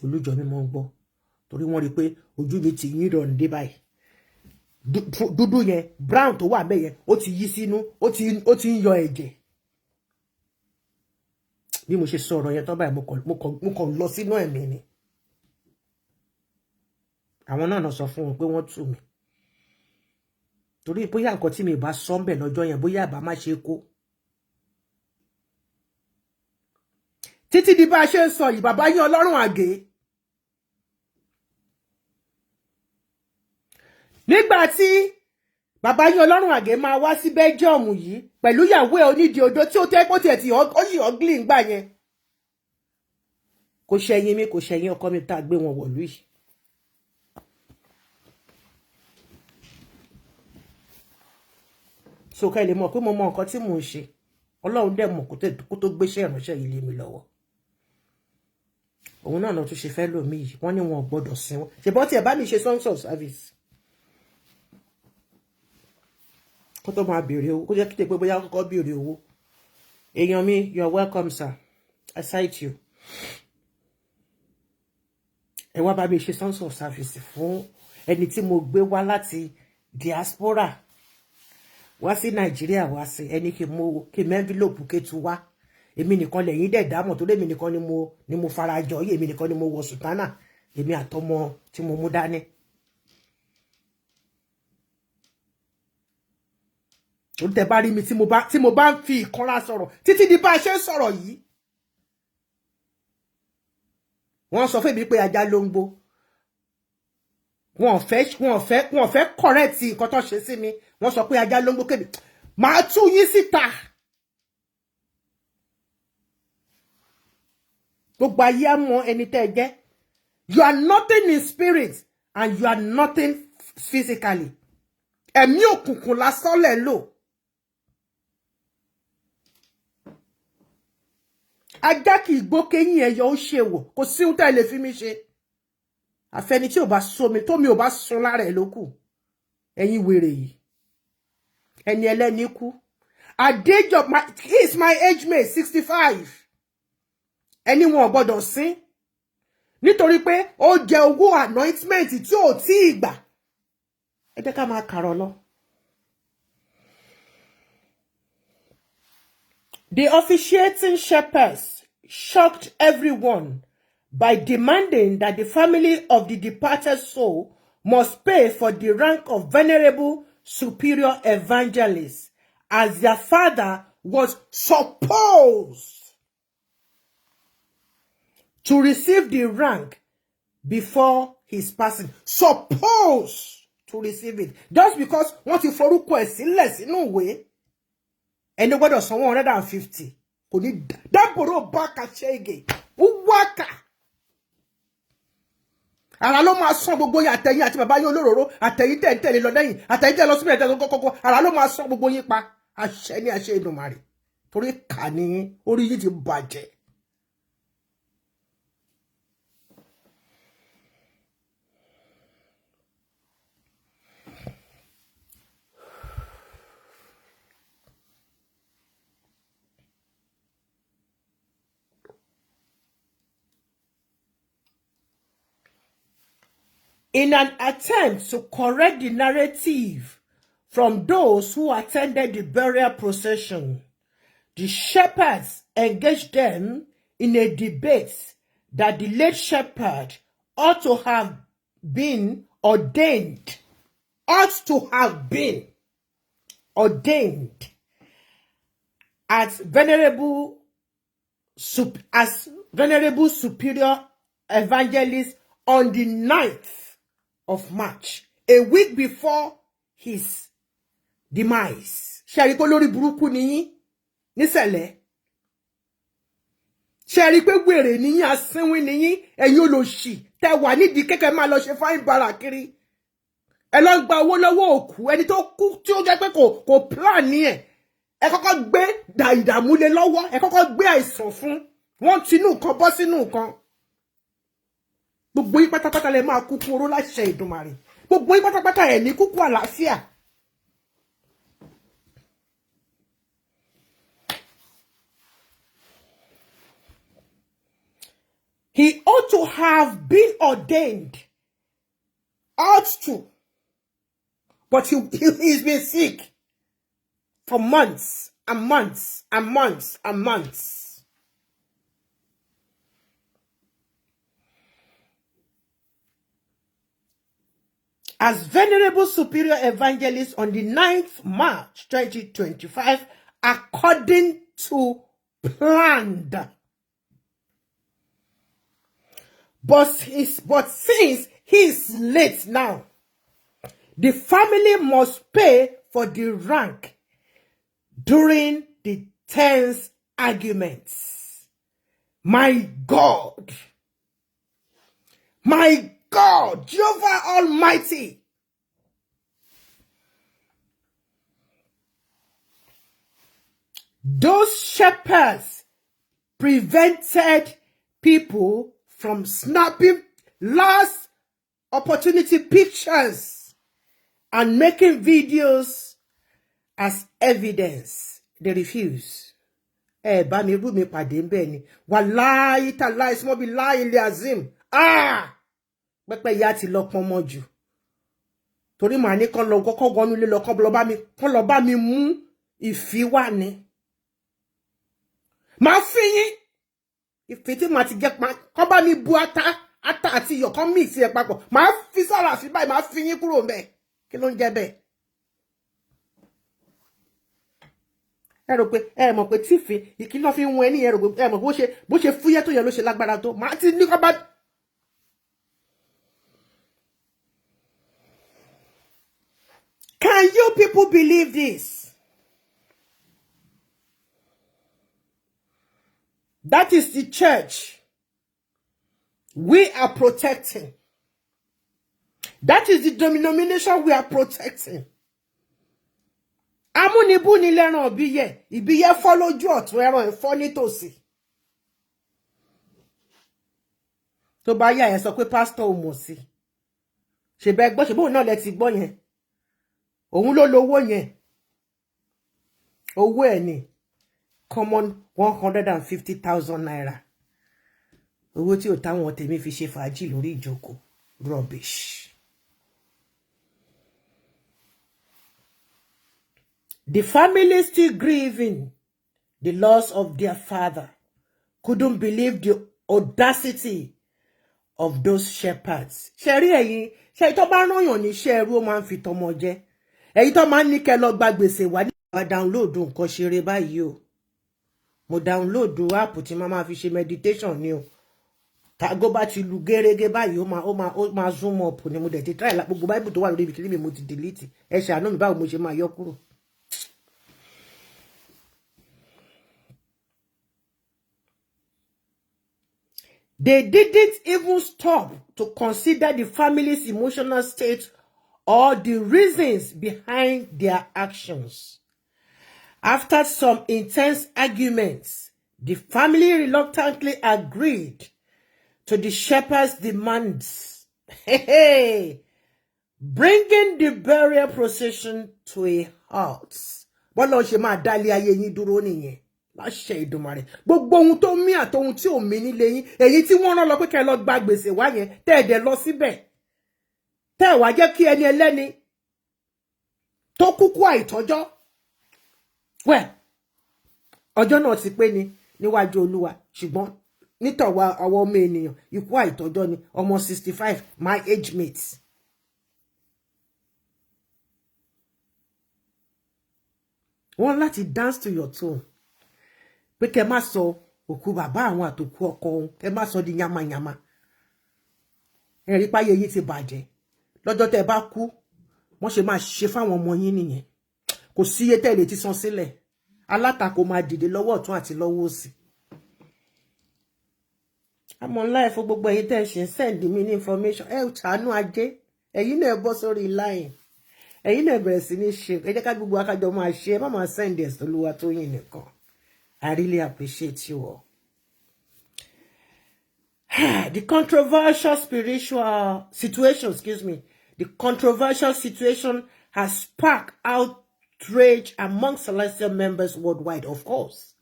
Olújọ mi mọ́ ń gbọ́, torí wọ́n rí pé ojú mi ti yín rọ̀ dé báyìí. Dúdú yẹn, brown tó wà bẹ́ẹ̀ yẹn, ó ti yí sínú, ó ti ń yọ ẹ̀jẹ̀. Bí mo ṣe sọ̀rọ̀ yẹn tán báyìí, mo kàn lọ sínú ẹ̀mí ni. Àwọn náà sọ fún wọn pé wọ́n tù mí. Torí bóyá nǹkan tí mi bá sọ ń bẹ̀ lọ́jọ́ yẹn, bóyá àbá má ṣe kó. Títí di bá a ṣe ń sọ yìí, bàbá yín Ọlọ́run àgé. Nígbà tí bàbá yín Ọlọ́run àgé máa wá sí Belgium yìí pẹ̀lú ìyàwó ẹ̀ onídìí odó tí ó tẹ́ pọ́ tiẹ̀ tí ó yìí ọ́gìlì ń gbà yẹn. Kò ṣẹ̀yìn mi, kò ṣẹ̀yìn ọkọ mi tá a gbé wọn wọ̀lú yìí. So ká lè mọ̀ pé mo mọ nǹkan tí mò ń ṣe. Ọlọ́run dẹ̀ mọ̀ kó tó gbéṣẹ́ ìránṣẹ́ yìí lé mi lọ́wọ́. Òun náà tún ṣe fẹ́ lómi yìí, wọ́n ní wọn ò gbọ́dọ̀ sin wọn. Ṣèbọn tí ẹ bá mi ṣe songs of service. kó tó máa béèrè owó kó jẹ́ kí tèpé bóyá kọ́kọ́ béèrè owó. Èèyàn mi, you are welcome, sir. I cite you. Ẹ wá bá mi ṣe sons of service fún ẹni tí mo gbé wá láti diaspora wá sí Nàìjíríà wá sí ẹni kí envelope ketu wá. Èmi nìkan lẹ́yìn dẹ̀ dámọ̀ tó èmi nìkan ni mo farajọ yìí, èmi nìkan ni mo wọ sùtánà, èmi àtọmọ tí mo mú dání. Ó tẹ́ bá rí mi tí mo bá ń fi ìkanra sọ̀rọ̀ títí di bá ṣe ń sọ̀rọ̀ yìí. Wọ́n sọ fún mi pé ajá ló ń gbó. Wọ́n fẹ́ correct nǹkan tó ṣe sí mi. Wọ́n sọ pé ajá ló ń gbó kébì. Màá tú yín síta. Gbogbo ayé á mọ ẹni tẹ́ ẹ jẹ́. You are nothing in spirit and you are nothing physically. Ẹ̀mí òkùnkùn lásán lẹ lò. Ajá kì í gbó kéyìn ẹyọ ó ṣe wò, kò sí ohun tá lè fi mí ṣe. Àfẹni tí ò bá so mi, tó mi ò bá sun lára ẹ̀ lókù. Ẹ̀yin wèrè yìí. Ẹni ẹlẹ́ni kú. At the age of he is my age mate, 65. Ẹni wọn ò gbọdọ̀ sín. Nítorí pé ó jẹ owó anointment tí ò tí ì gbà. Ẹ jẹ́ ká máa kàrọ̀ lọ. The officiating shepherds shocked everyone by demanding that the family of the departed soul must pay for the rank of venerable superior evangelist, as their father was supposed to receive the rank before his passing. Supposed to receive it. Just because wọ́n ti forúkọ ẹ̀ sílẹ̀ sínú ìwé. Ẹni gbọ́dọ̀ san 150. Kò ní dábòrò bákà ṣége. Wákà. Ara ló máa san gbogbo yín àtẹ̀yìn àti bàbá yín olóróró, àtẹ̀yìn tẹ̀lé lọ lẹ́yìn, àtẹ̀yìn tẹ̀ lọ síbẹ̀ tẹ̀ kọ́kọ́. Ara ló máa san gbogbo yín pa. Àṣẹ ní àṣẹ Èdùmàrè. Torí kà ní orí yín ti bàjẹ́. In an attempt to correct the narrative from those who attended the burial procession, the shepherds engaged them in a debate that the late shepherd ought to have been ordained, as venerable superior evangelist on the 9th of March, a week before his demise. Ṣé rí pé lórí burúkú ni yín nísẹ̀lẹ̀. Ṣé rí pé wèrè ni yín, asínwín ni yín, ẹ̀yin olòṣì tẹ́ wà nídìí kẹ́kẹ́ máa lọ ṣe fáìn bàrà kiri. Ẹ lọ gba owó lọ́wọ́ òkú, ẹni tó kú tí ó jẹ́ pé kò plan ní ẹ̀. Ẹ kọ́kọ́ gbé ìdààmú lé lọ́wọ́, ẹ kọ́kọ́ gbé àìsàn fún. Wọ́n tinú kan bọ́ sínú kan. Gbogbo yín pátápátá lẹ máa kú fún oró láṣẹ Èdùmàrè. Gbogbo yín pátápátá ẹ̀ ní kúkú àlàáfíà. He ought to have been ordained. Ought to. But he's been sick for months and months and months and months. As Venerable Superior Evangelist on the 9th March 2025, according to planned. But since he's late now, the family must pay for the rank during the tense arguments. My God. My God, Jehovah Almighty. Those shepherds prevented people from snapping last opportunity pictures and making videos as evidence. They refuse. Bá mi rú mi pàdé ńbẹ̀ ni. Wallahi tallahi small be lie le azim. Pẹ́pẹ́ ìyá ti lọ pọn mọ́ jù. Torí màá ní kán lọ kọ́kọ́ wọnú ilé lọ kán lọ bá mi mú ìfì wá ni. Màá fi yín. Ìfì tí màá ti jẹ pa kán bá mi bu ata àti iyọ̀ kán mix ẹ̀ papọ̀. Màá fi sára fi báyìí màá fi yín kúrò ńbẹ̀. Kí ló ń jẹ́ bẹ́ẹ̀? Ẹ rò pé ẹ mọ̀ pé tífì ìkíná fi ń wọn ẹni ẹ rò pé ẹ mọ̀ bó ṣe fúyẹ́ tó yẹ ló ṣe lágbára tó. Màá ti ní kán bá. Can you people believe this? That is the church we are protecting. That is the denomination we are protecting. Amúnibú ni lẹ́ran ìbíyẹ́ fọ́ lójú ọ̀tún ẹran ẹ̀fọ́ nítòsí. Tó bá yá ẹ sọ pé pásítọ̀ ò mọ̀ sí. Ṣèbẹ́ gbọ́ ṣèbóun náà lẹ ti gbọ́ yẹn. Òun ló lówó yẹn. Owó ẹ̀ ni common 150,000 naira. Owó tí ò táwọn tèmi fi ṣe fàájì lórí ìjókòó. Rubbish. The family still grieving the loss of their father. Couldn't believe the audacity of those shepherds. Ṣẹ̀rí ẹ̀yin, ṣe tó bá rán yàn ní ṣẹ́rú ó máa ń fi tọmọ jẹ. Èyí tó máa ń ní kẹ́ lọ gba gbèsè wá ní wá download nǹkan ṣeré báyìí o. Mo download app tí máa fi ṣe meditation ni o. Tágo bá ti lu gérégé báyìí ó máa zoom up ni mo dẹ̀ ti try gbogbo Bible tó wà lórí ibi kiri mi mo ti delete. Ẹ ṣàánú mi báwo mo ṣe máa yọ kúrò. They didn't even stop to consider the family's emotional state or the reasons behind their actions. After some intense arguments, the family reluctantly agreed to the shepherd's demands, bringing the burial procession to a halt. Bọ́lá ṣe máa dálé ayé yín dúró nìyẹn. Láṣẹ Ìdùmarè. Gbogbo ohun tó mí àtohun tí ò mí nílé yín, èyí tí wọ́n rán lọ pé kẹ́ lọ gba gbèsè wá yẹn, tẹ́ ẹ̀ dẹ̀ lọ síbẹ̀. Tẹ́ ẹ̀ wá jẹ́ kí ẹni ẹlẹ́ni tó kúkú àìtọ́jọ́. Well, ọjọ́ náà ti pé ni níwájú Olúwa, ṣùgbọ́n nítọ̀wá àwọn ọmọ ènìyàn ikú àìtọ́jọ́ ni ọmọ 65, my age mate. Wọ́n láti dance to your tune. Pé kẹ́ má sọ òkú bàbá àwọn àtòkú ọkọ òun, kẹ́ má sọ di yamayama. Ẹ rí páyé yín ti bàjẹ́. Lọ́jọ́ tẹ́ bá kú, wọ́n ṣe máa ṣe fáwọn ọmọ yín nìyẹn. Kò sí iye tẹ́ lè ti san sílẹ̀. Alátakò máa dìde lọ́wọ́ ọ̀tún àti lọ́wọ́ òsì. Àmọ́ life fún gbogbo ẹ̀yin tẹ́ ṣe send me ní information. Ẹ ṣàánú ajé. Ẹ̀yin náà bọ́ sórí line. Ẹ̀yin náà bẹ̀rẹ̀ sí ní ṣe. Ẹ jẹ́ ká gbogbo akájọ máa ṣe. Ẹ má máa send ẹ̀ sọ́lúwa tó yìn nìkan. I really appreciate you all. The controversial situation has sparked outrage among Celestial members worldwide, of course.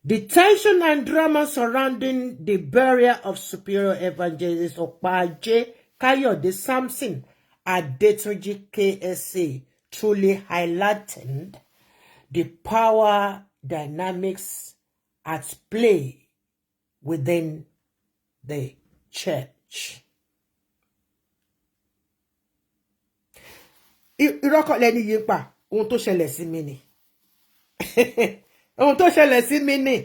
The tension and drama surrounding the burial of Superior Evangelist Opaje Kayode Samson at Detunji KSA truly highlighted the power dynamics at play within the church. Irọ́kọ̀ lẹ́ni yìí pa ohun tó ṣẹlẹ̀ sí mi ni. Ohun tó ṣẹlẹ̀ sí mi ni.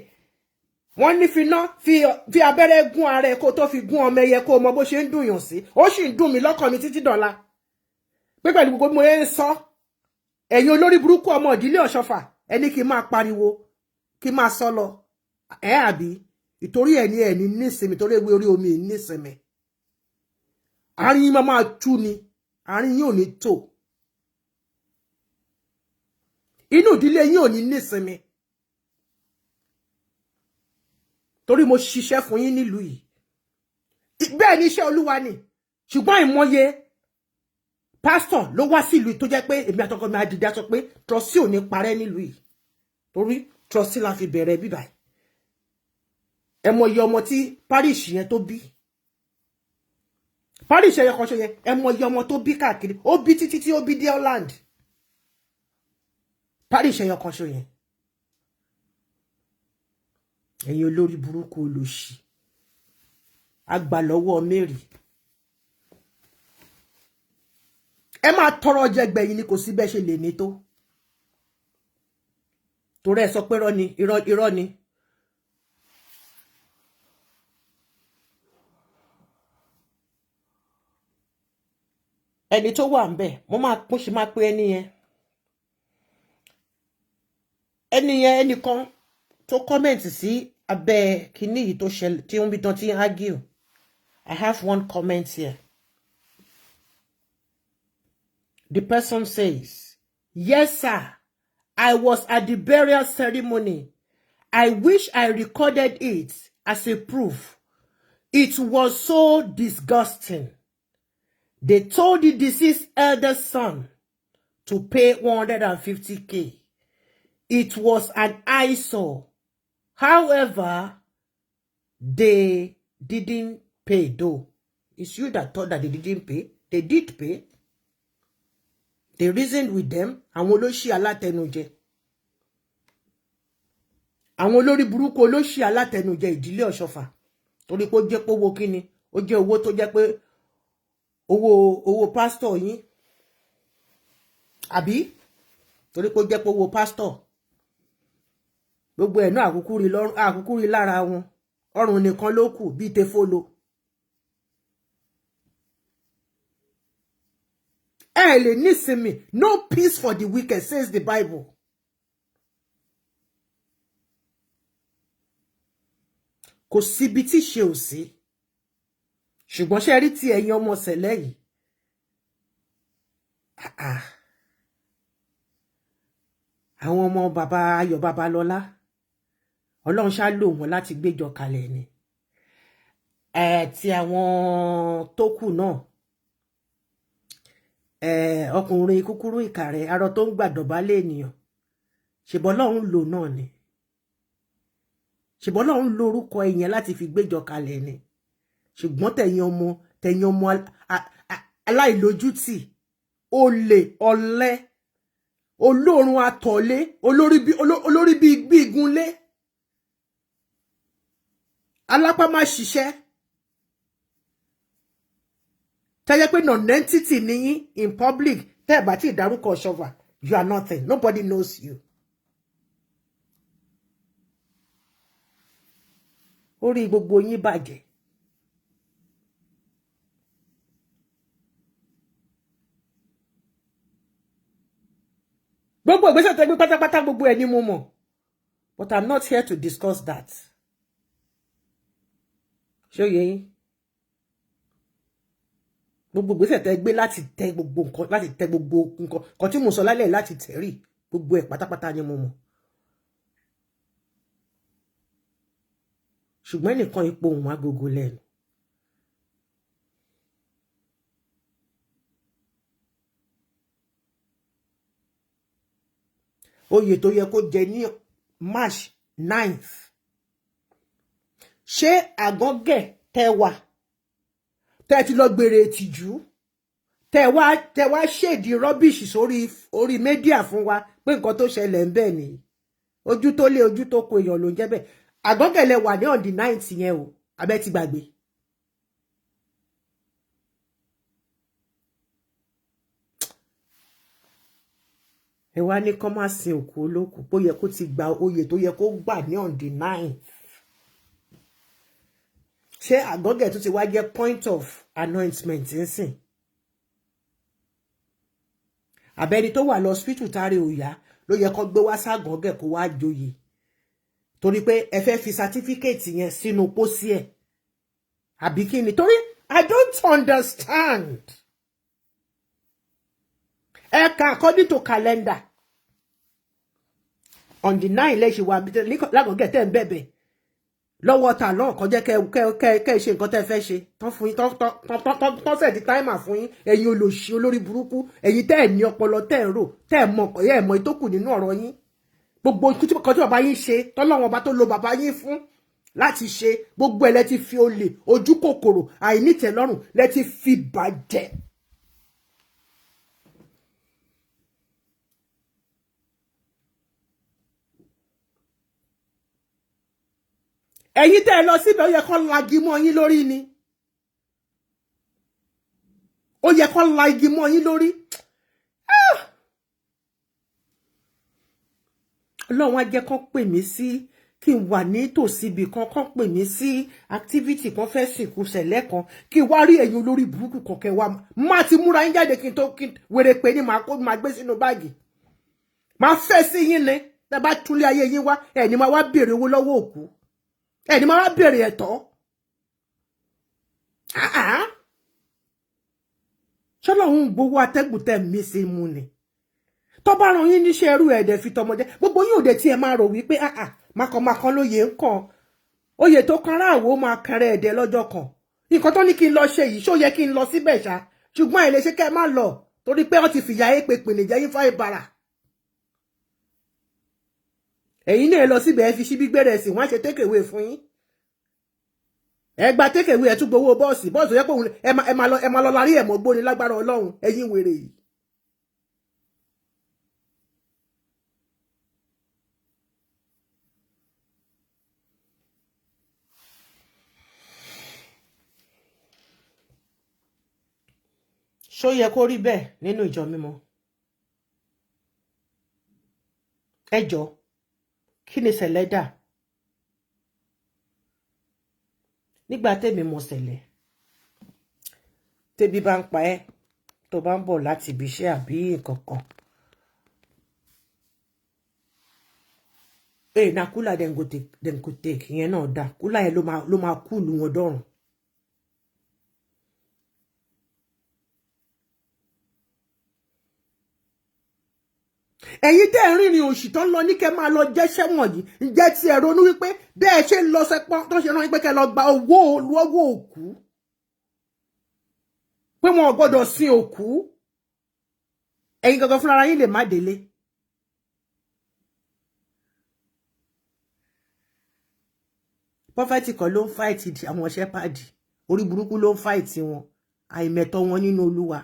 Wọ́n ní fi abẹ́rẹ́ gún ara ẹ̀ kó tó fi gún ọmọ ẹyẹ kó mọ bó ṣe ń dùn yàn sí. Ó sì ń dùn mí lọ́kàn mi títí dọ̀la. Pé pẹ̀lú gbogbo mo ń sọ. Ẹ̀yin olórí burúkú ọmọ ìdílé Ọ̀ṣọ́fà ẹni kí n máa pariwo kí n máa sọ lọ. Àbí ìtorí ẹni nísinmi torí ewé orí omi nísinmi. Àárín yín máa tú ni. Àárín yín ò ní tò. Inú ìdílé yín ò ní nísinmi. Torí mo ṣiṣẹ́ fún yín nílùú yìí. Bẹ́ẹ̀ ni iṣẹ́ Olúwa ni. Ṣùgbọ́n ìmọye pastor ló wá sí ìlú tó jẹ́ pé èmi àtọkọ mi adìdá sọ pé trustee ò ní parẹ́ nílùú yìí torí trustee la fi bẹ̀rẹ̀ bíbá ẹ mọ iye ọmọ tí parish yẹn tó bí parish ẹyọ kan ṣo yẹn ẹ mọ iye ọmọ tó bí káàkiri ó bí títí tí ó bí dé Holland parish ẹyọ kan ṣo yẹn ẹ̀yin olórí burúkú olóṣì àgbà lọ́wọ́ Mary ẹ máa tọrọ jẹ gbẹ̀yìn ni kò sí bẹ́ẹ̀ ṣe lè ní tó torí ẹ sọ pé irọ́ ni ẹni tó wà ńbẹ̀ mo ṣe máa pé ẹnìkan tó kọ́mẹ̀ntì sí abẹ́ kíní yìí tó ṣẹlẹ̀ tí ń bí tán tí ń argue. I have one comment here. The person says, yes, sir. I was at the burial ceremony. I wish I recorded it as a proof. It was so disgusting. They told the deceased eldest son to pay 150K. It was an eyesore. However, they didn't pay though. It's you that thought that they didn't pay. They did pay. They reasoned with them. Àwọn olóṣì alátẹnujẹ. Àwọn olórí burúkú olóṣì alátẹnujẹ ìdílé Ọ̀ṣọ́fà. Torí pé ó jẹ́ pé owó kíni? Ó jẹ́ owó tó jẹ́ pé owó pastor yín. Àbí? Torí pé ó jẹ́ pé owó pastor. Gbogbo ẹ̀ náà àkúkú rí lára wọn. Ọrùn nìkan ló kù bí tefolo. Ẹ lè nísinmi. No peace for the wicked, says the Bible. Kò síbi tí ṣe ò sí. Ṣùgbọ́n ṣe rí tí ẹ̀yin ọmọ ṣẹlẹ̀ yìí. Àwọn ọmọ bàbá Ayọ̀ Babalọ́lá. Ọlọ́run ṣá lò wọ́n láti gbéjọ kalẹ̀ ni. Tí àwọn tó kù náà. Ọkùnrin kúkúrú ìkàrẹ̀ arọ tó ń gbàdọ̀bálẹ̀ ènìyàn. Ṣèbọ́ Ọlọ́run lò náà ni. Ṣèbọ́ Ọlọ́run lo orúkọ ẹ̀yẹn láti fi gbéjọ kalẹ̀ ni. Ṣùgbọ́n tẹ̀yin ọmọ aláìlójútì, olè, ọ̀lẹ, olórun atọ̀lé, olórí bí igunlé. Alápá má ṣiṣẹ́. Tẹ́yẹ pé non-entity ni yín in public, tẹ́ bá ti dárúkọ Ọ̀ṣọ́fà, you are nothing. Nobody knows you. Orí gbogbo yín bàjẹ́. Gbogbo ìgbésẹ̀ tẹ́ gbé pátápátá gbogbo ẹ̀ ni mo mọ̀. But I'm not here to discuss that. Ṣé ó yé yín? Gbogbo ìgbésẹ̀ tẹ́ gbé láti tẹ gbogbo nǹkan, láti tẹ gbogbo nǹkan kan tí mo sọ lálẹ́ láti tẹ̀rí gbogbo ẹ̀ pátápátá ni mo mọ̀. Ṣùgbọ́n ẹnìkan ipò òun agogo lẹ́nu. Oyè tó yẹ kó jẹ ní March 9th. Ṣé àgọ́gẹ̀ tẹ́ wà? Tẹ́ ti lọ gbèrè ìtìjú? Tẹ́ wá ṣèdí rubbish orí media fún wa pé nǹkan tó ṣẹlẹ̀ ń bẹ ni. Ojú tó lé ojú tó kó èèyàn ló ń jẹ́ bẹ́ẹ̀. Àgọ́gẹ̀ lẹ wà ní on the 9th yẹn o. Abẹ́ ti gbàgbé. Ẹ wá ní kọ́ máa sin òkú olókùú bó yẹ kó ti gba oyè tó yẹ kó gbà ní on the 9th. Ṣé àgọ́gẹ̀ tó ti wá jẹ́ point of anointment nsìn? Àbẹ́ni tó wà lọ hospital tare òyà ló yẹ kó gbé wá ságọ́gẹ̀ kó wá joyè. Torí pé ẹ fẹ́ fi certificate yẹn sínú pósí ẹ̀. Àbí kí ni? Torí I don't understand. According to calendar, on the 9th, lágọ̀gẹ̀ tẹ́ ń bẹ̀bẹ̀. lọ́wọ́ ta lọ́n kan jẹ́ kẹ́ ṣe nǹkan tẹ́ fẹ́ ṣe tán fún yín tán set timer fún yín ẹ̀yin olòṣì olórí burúkú ẹ̀yin tẹ́ ẹ̀ ní ọpọlọ tẹ́ ẹ̀ rò tẹ́ ẹ̀ mọ̀ ìtókù nínú ọ̀rọ̀ yín gbogbo nǹkan tí bàbá yín ṣe tọ́lọ́wọ́n ọba tó lo bàbá yín fún láti ṣe gbogbo ẹ̀ lẹ ti fi olè ojú kòkòrò àìnítẹ̀lọ́rùn lẹ ti fi bàjẹ́. ẹ̀yin tẹ́ ẹ lọ síbẹ̀ ó yẹ kó lagi mọ́ yín lórí ni ó yẹ kó lagi mọ́ yín lórí. Ọlọ́run á jẹ́ kó pè mí sí kí n wà ní tòsí ibì kan kó pè mí sí activity kan fẹ́ sìnkú ṣẹlẹ̀ kan kí n wá rí ẹ̀yin olórí burúkú kan kẹ́ wá má ti múra yín jáde kí n tó wèrè pé ní máa gbé sínú báàgì máa fẹ́ sí yín ni tẹ́ bá túnlé ayé yín wá ẹ̀ ní máa wá béèrè owó lọ́wọ́ òkú ẹ̀ ní máa wá béèrè ẹ̀tọ́. ṣọ́lọ́run gbowó atẹ́gùn tẹ́ mí sí mú ni tó bá rán yín níṣẹ́ ẹrú ẹ̀dẹ̀ fi tọmọdé gbogbo yín òde tí ẹ máa rò wípé mákànmákan lóye ń kàn oyè tó kan ráàwó máa kẹrẹ ẹ̀dẹ̀ lọ́jọ́ kan nǹkan tó ní kí n lọ ṣe yìí ṣó yẹ kí n lọ síbẹ̀ ṣá ṣùgbọ́n ẹ̀ lè ṣe kẹ́ ẹ má lọ torí pé wọ́n ti fìyà é pé pèlè jẹ́ yín fáì bàrà ẹ̀yin náà lọ síbẹ̀ ẹ fi ṣíbí gbẹ́rẹ̀ sí wọ́n á ṣe tékèwé fún yín ẹ gba tékèwé ẹ tún gbowó bọ́ọ̀sì yẹ pé ẹ máa lọ larí ẹ̀ mọ́ gbóni lágbára Ọlọ́run ẹ̀yin wèrè yìí. ṣó yẹ kó rí bẹ́ẹ̀ nínú ìjọ mímọ́ ẹ jọ̀ọ́ kí ni ṣẹlẹ̀ dà nígbà tèmi mọ̀ ṣẹlẹ̀ tẹ́bí bá ń pa ẹ́ tó bá ń bọ̀ láti ibi iṣẹ́ àbí nǹkan kan na kúlà dem go take ìyẹn náà dà kúlà yẹn ló máa kúlù wọn dọ̀rùn. ẹ̀yin tẹ́ ń rìnrìn òṣì tó ń lọ ní kẹ́ máa lọ jẹ́ṣẹ́ wọ̀nyí ǹjẹ́ tí ẹ ronú wípé bẹ́ẹ̀ ṣe ń lọ sẹ́pọ́n tó ṣe rán yín pé kẹ́ lọ gba owó òkú pé wọn ò gbọ́dọ̀ sin òkú ẹ̀yin gangan fúnra yín lè má délé. pọ́fẹ́tì kan ló ń fáìtì àwọn ṣẹ́pàdì orí burúkú ló ń fáìtì wọn àìmẹ̀tọ́ wọn nínú Olúwa.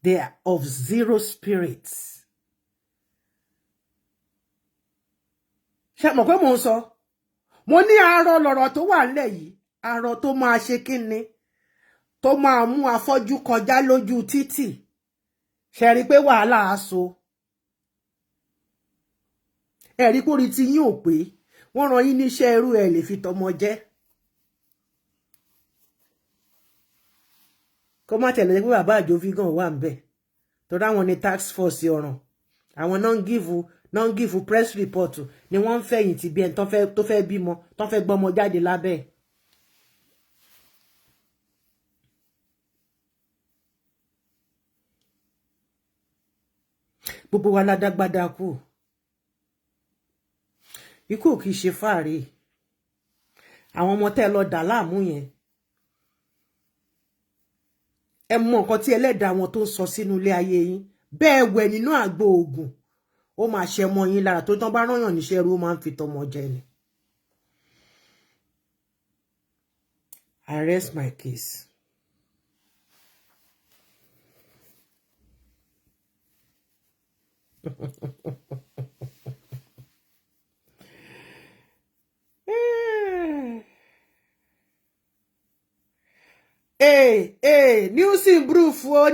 They are of zero spirits. Ṣé mọ̀ pé mò ń sọ? Mo ní arọ lọ̀rọ̀ tó wà nílẹ̀ yìí, arọ tó máa ṣe kíni, tó máa mú afọ́jú kọjá lójú títì. Ṣé rí pé wàhálà á so. Ẹ rí kórí tí yín ò pé, wọ́n rán yín níṣẹ́ ẹrú ẹ lè fi tọmọ jẹ. Kó má tẹ̀lé pé bàbá àjò vegan wà ńbẹ̀ torí àwọn ní tax force ọ̀ràn àwọn non give press report ni wọ́n ń fẹ̀yìntì bí ẹni tó fẹ́ bímọ tó fẹ́ gbọ́mọ jáde lábẹ́. Gbogbo wa ládágbádá kú ikú ò kì í ṣe fáàrí àwọn ọmọ tẹ́ lọ dà láàmú yẹn ẹ mọ nǹkan tí ẹlẹ́dàá wọn tó ń sọ sínú ilé ayé yín bẹ́ẹ̀ wẹ̀ nínú àgbo oògùn ó máa ṣe mọ́ yín lára tó tán bá rányàn níṣẹ́ ẹrú ó máa ń fi tọmọ jẹ ni. I rest my case. News improve oh,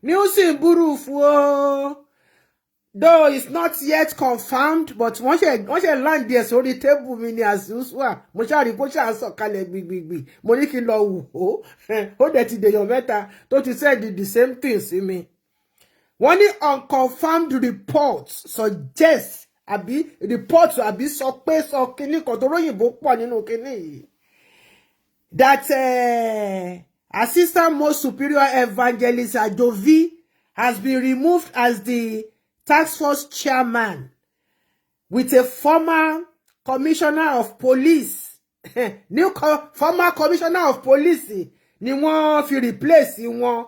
news improve oh. Though it's not yet confirmed, but once you land there sórí table mi ni as usual, mo ṣá rí bó ṣá sọ kalẹ̀ gbigbi. Mo ní kí n lọ wò ó dẹ̀ ti dèyàn mẹ́ta tó ti said the same thing sí mi. Wọ́n ní unconfirmed reports suggest reports sọ pé sọ kíní kan tó róyìnbó pọ̀ nínú kíní yìí. That Assistant Most Superior Evangelist Ajovi has been removed as the task force chairman with a former commissioner of police. Former commissioner of police ni wọ́n fi replace wọn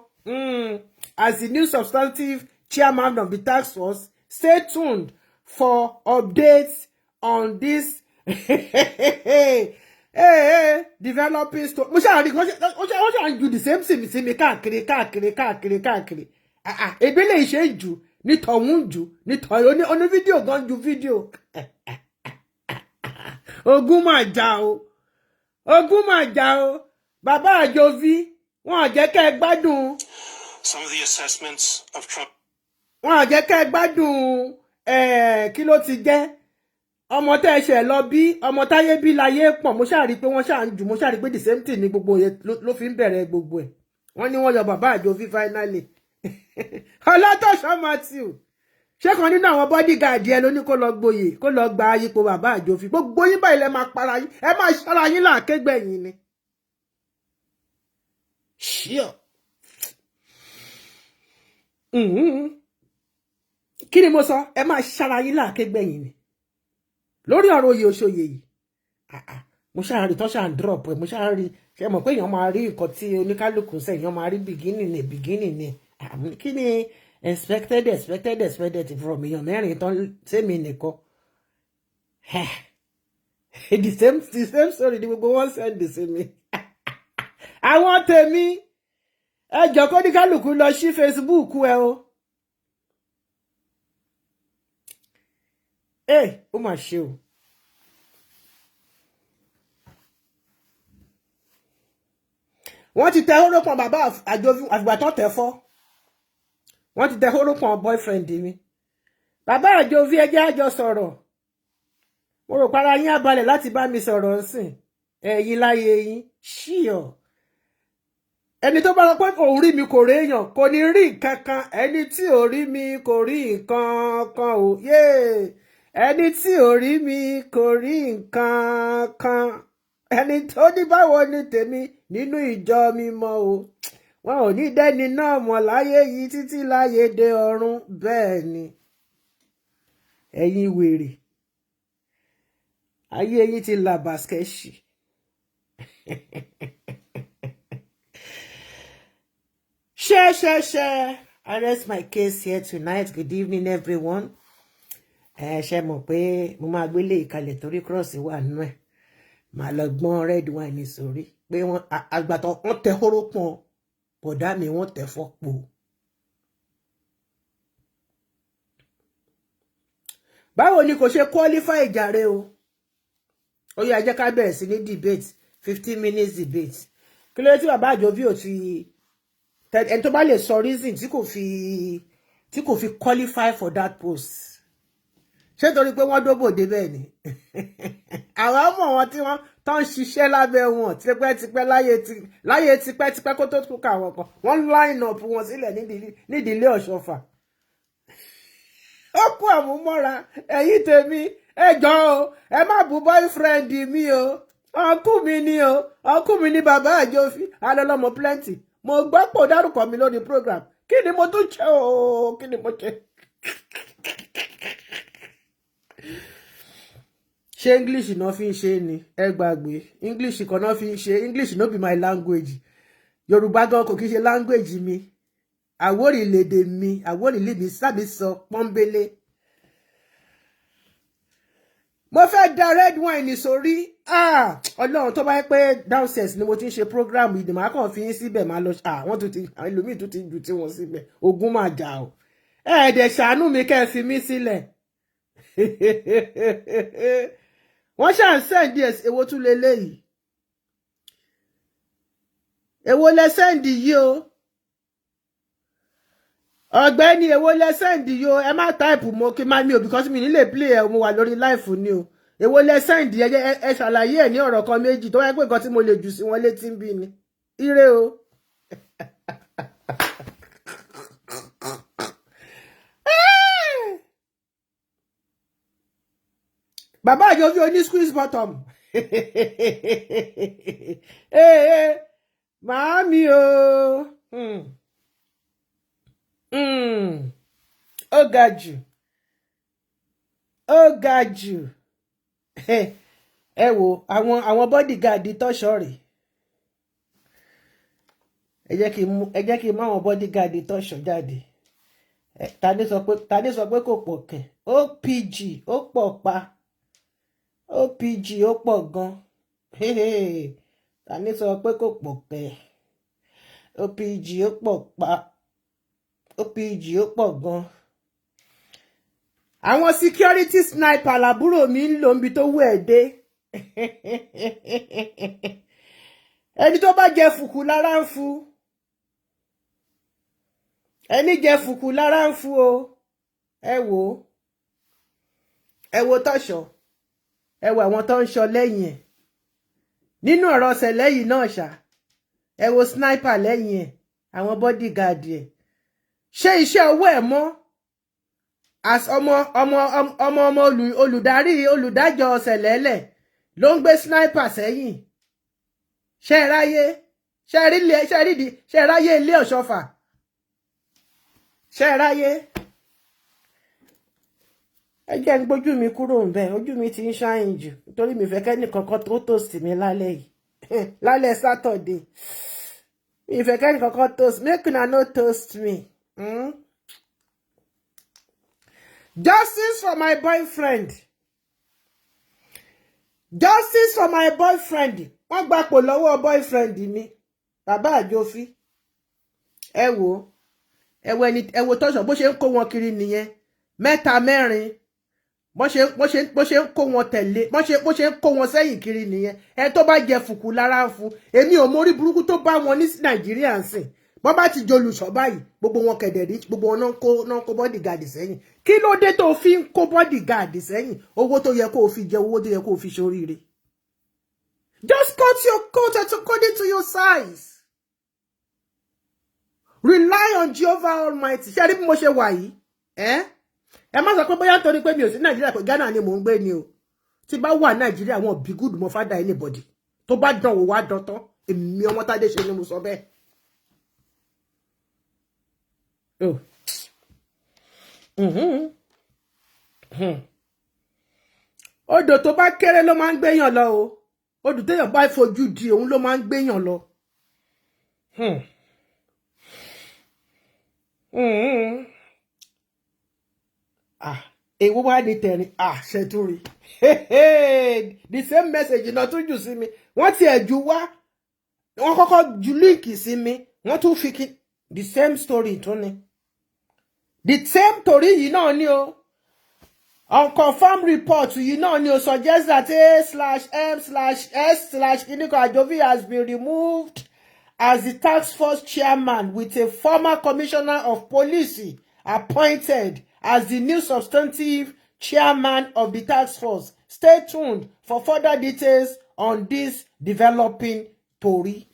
as the new substantive chairman of the task force. Stay tuned for updates on this developing story. Mo ṣáà rí wọ́n ṣáà ju the same thing sí mi káàkiri. Ebele ìṣe jù nítọ̀hún jù nítọ̀hún oní fídíò gan ju fídíò. Ogun máa jà o. Bàbá Àjòfí wọn jẹ́ kẹ́ gbádùn. Some of the assessments of Trump. Wọn jẹ́ kẹ́ gbádùn kí ló ti jẹ́. Ọmọ tẹ́ ṣe lọ bí ọmọ táyé bí láyé pọ̀ mo ṣáà rí pé wọ́n ṣáà ń jù mo ṣáà rí pé the same thing ni gbogbo yẹn ló fi ń bẹ̀rẹ̀ gbogbo ẹ̀. Wọ́n ní wọ́n yọ bàbá Àjòfí finally. Ọlátọ̀ṣọ́ Matthew ṣé kan nínú àwọn bodyguard ẹ ló ní kó lọ gboyè kó lọ gba ipò bàbá Àjòfí gbogbo yín báyìí lẹ máa para yín ẹ máa ṣọ́ra yín láàkégbẹ̀yìn ni. Sure. Kí ni mo sọ ẹ máa ṣọ́ra yín láàkégbẹ̀yìn ni lórí ọ̀rọ̀ oyè òṣòyè yìí. Mo ṣáà rí tó ṣáà ń drop ẹ mo ṣáà rí ṣe mọ̀ pé èèyàn máa rí nǹkan tí oníkálukú sẹ èèyàn máa rí beginning ni kí ni expected from èèyàn mẹ́rin tán sẹ́mi nìkan. The same story ni gbogbo wọn send sí mi. Àwọn tèmi ẹjọ́ kó ní kálukú lọ sí Facebook ẹ o. Ó mà ṣe o. Wọ́n ti tẹ orópọn bàbá Àjòfí àfìgbà tó tẹ̀ fọ́. Wọ́n ti tẹ orópọn boyfriend mi. Bàbá Àjòfí ẹjẹ́ àjọ sọ̀rọ̀. Mo rò para yín abalẹ̀ láti bá mi sọ̀rọ̀ nsìn. Ẹ̀yin láyé yín ṣíọ̀. Ẹni tó bá lọ pé òun rí mi kò réèyàn kò ní rí nǹkan kan. Ẹni tí ò rí mi kò rí nǹkan kan o. Ẹni tí ò rí mi kò rí nǹkan kan. Ẹni tó ní báwo ni tèmi nínú ìjọ mímọ́ o. Wọn ò ní dẹ́ni náà mọ̀ láyé yìí títí láyé dé ọ̀run bẹ́ẹ̀ ni. Ẹ̀yin wèrè. Ayé yìí ti la bàskẹ́ṣì. Share. I rest my case here tonight. Good evening, everyone. Ṣé mọ̀ pé mo máa gbélé ìkalẹ̀ torí cross wà nínú ẹ̀. Màá lọ gbọ́n red wine sórí pé wọ́n àgbàtọ̀ wọ́n tẹ hórópọn bọ̀dá mi wọ́n tẹ fọ́pọ̀. Báwo ni kò ṣe qualify ìjàre o? Ó yá jẹ́ ká bẹ̀rẹ̀ sí ní debate 15 minutes debate. Kí ló dé tí bàbá Àjòfí ò ti ẹni tó bá lè sọ reason tí kò fi qualify for that post. Ṣé torí pé wọ́n dóbòde bẹ́ẹ̀ ni? Àwọn ọmọ wọn tí wọ́n tán ṣiṣẹ́ lábẹ́ wọn tipẹ́tipẹ́ láyé tipẹ́tipẹ́ kó tó kú káwọn kan wọ́n line up wọn sílẹ̀ nídìí ilé Ọ̀ṣọ́fà. Ó kú àmúmọ́ra ẹ̀yin tèmi ẹ jọ̀ọ́ o ẹ má bú boyfriend mi o ọkú mi ni bàbá Àjòfí alọ́lọ́mọ plenty mo gbọ́ pò dárúkọ mi lórí program kí ni mo tún ṣe o kí ni mo ṣe. Ṣé English náà fi ń ṣe ni ẹ gbàgbé English kan náà fi ń ṣe English no be my language Yorùbá gan kò kí ṣe language mi àwórìlédè mi àwórìlé mi sábì sọ pọ́nbélé. Mo fẹ́ da red wine sórí Ọlọ́run tó bá yẹ pé downstairs ni mo ti ń ṣe program yìí màá kàn fi yín síbẹ̀ máa lọ wọ́n tún ti àwọn ẹlòmíì tún ti jù tí wọ́n síbẹ̀ ogun máa jà o ẹ̀ẹ́dẹ̀ ṣàánú mi kẹ́ ẹ fi mí sílẹ̀. Wọ́n ṣáà ń sẹ́ǹdì èwo tún leléyìí èwo lẹ sẹ́ǹdì yìí o ọ̀gbẹ́ni èwo lẹ sẹ́ǹdì yìí o ẹ má táìpù mọ́ kí má mi ò because mi nílé play ẹ̀ mo wà lórí láìfù ni o èwo lẹ sẹ́ǹdì ẹ ṣàlàyé ẹ̀ ní ọ̀rọ̀ kan méjì tó wáyé pé nǹkan tí mo lè jù sí wọn létí ń bí ni ire o. Bàbá Àjòfí oní squeeze bottom. Màámi o. Ó ga jù. Ó ga jù. Ẹ wò àwọn bodyguard tọ́ṣọ́ rẹ̀. Ẹ jẹ́ kí n mú àwọn bodyguard tọ́ṣọ́ jáde. Ta ní sọ pé kò pọ̀ kẹ̀. OPG ó pọ̀ pa. OPG ó pọ̀ gan. Ta ní sọ pé kò pọ̀ kẹ̀. OPG ó pọ̀ pa. OPG ó pọ̀ gan. Àwọn security sniper làbúrò mi ń lò níbi tó wù ẹ́ dé. Ẹni tó bá jẹ fùkù lára ń fu. Ẹni jẹ fùkù lára ń fu o. Ẹ wò tọ́ṣọ́. Ẹ wò àwọn tó ń ṣọ́ lẹ́yìn ẹ̀. Nínú ọ̀rọ̀ ọ̀sẹ̀ lẹ́yìn náà ṣá. Ẹ wò sniper lẹ́yìn ẹ̀. Àwọn bodyguard ẹ̀. Ṣé iṣẹ́ ọwọ́ ẹ̀ mọ́? As ọmọ olùdájọ́ ọ̀sẹ̀ lẹ́lẹ̀ ló ń gbé sniper sẹ́yìn. Ṣé ráyé? Ṣé ráyé ilé ọ̀ṣọ́fà? Ṣé ráyé? Ẹ jẹ́ n gbójú mi kúrò ńbẹ̀, ojú mi ti ń ṣáyìn jù nítorí mi fẹ́ kẹ́ni kankan tó toast mi lálẹ́ yìí. Lálẹ́ Saturday. Mi fẹ́ kẹ́ni kankan toast, make una no toast me. Justice for my boyfriend. Justice for my boyfriend. Wọ́n gbapò lọ́wọ́ boyfriend mi. Bàbá Àjòfí. Ẹ wò tọ́ṣọ̀ bó ṣe ń kó wọn kiri nìyẹn. Mẹ́ta mẹ́rin. Bó ṣe ń kó wọn tẹ̀lé. Bó ṣe ń kó wọn sẹ́yìn kiri nìyẹn. Ẹ tó bá jẹ fùkù lára ń fu. Èmi ò mórí burúkú tó bá wọn ní Nàìjíríà ń sìn. Bọ́n bá ti jolùṣọ́ báyìí, gbogbo wọn kẹ̀dẹ̀rí, gbogbo wọn náà kó bodyguard sẹ́yìn. Kí ló dé tó fi ń kó bodyguard sẹ́yìn? Owó tó yẹ kó o fi jẹ, owó tó yẹ kó o fi ṣoríire. Just cut your coat according to your size. Rely on Jehovah Almighty. Ṣé rí bí mo ṣe wà yìí? Ẹ má sọ pé bóyá nítorí pé mi ò sí Nàìjíríà pé Ghana ni mò ń gbé ni o. Tí bá wà Nàìjíríà, wọn be good mo father anybody. Tó bá dán wò wá dán tán, èmi ọmọ Tádé ṣe ni mo sọ bẹ́ẹ̀. Oh. Odò tó bá kéré ló máa ń gbéyàn lọ o. Odò téèyàn bá fojú di òun ló máa ń gbéyàn lọ. Èwo wá ní tẹ̀rín. Ṣètúrí. The same message náà tún jù sí mi. Wọ́n ti ẹ̀jú wá. Wọ́n kọ́kọ́ ju líǹkì sí mi. Wọ́n tún fi kí the same story tún ni. The same story yìí náà ni o. Unconfirmed report yìí náà ni o suggest that A/M/S/Kiniko Ajovi has been removed as the task force chairman with a former commissioner of police appointed as the new substantive chairman of the task force. Stay tuned for further details on this developing story.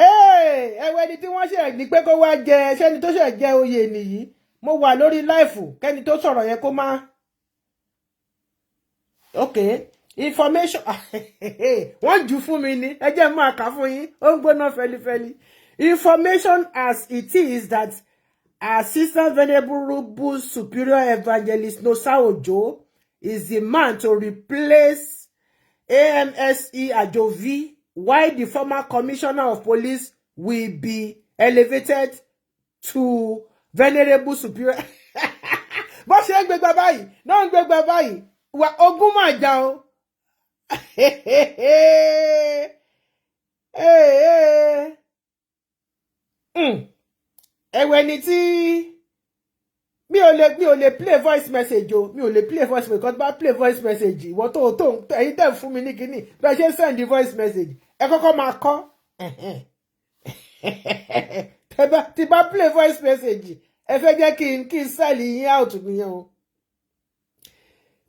Ẹwẹ́ ni tí wọ́n ṣe ní pé kó wá jẹ ṣẹ́ni tó ṣe jẹ oyè nìyí. Mo wà lórí láìfù kẹ́ni tó sọ̀rọ̀ yẹn kó má. Okay, information. Wọ́n jù fún mi ní. Ẹ jẹ́ máa kà fún yín. Ó ń gbóná fẹ́lifẹ́li. Information as it is that Assistant Venerable Superior Evangelist Nosa Ojo is the man to replace AMSE Ajovi, while the former commissioner of police will be elevated to Venerable Superior. Bó ṣe ń gbégbá báyìí, náà ń gbégbá báyìí, wà ogun máa jà o. Ẹ̀wẹ̀ ni tí mi ò lè play voice message o, mi ò lè play voice message, because bá play voice message ìwọ tó ẹ̀yin tẹ́ fún mi ní kíní bẹ́ẹ̀ ṣe send the voice message ẹ kọ́kọ́ máa kọ tí bá play voice message ẹ fẹ́ jẹ́ kí n sell yín out nìyẹn o.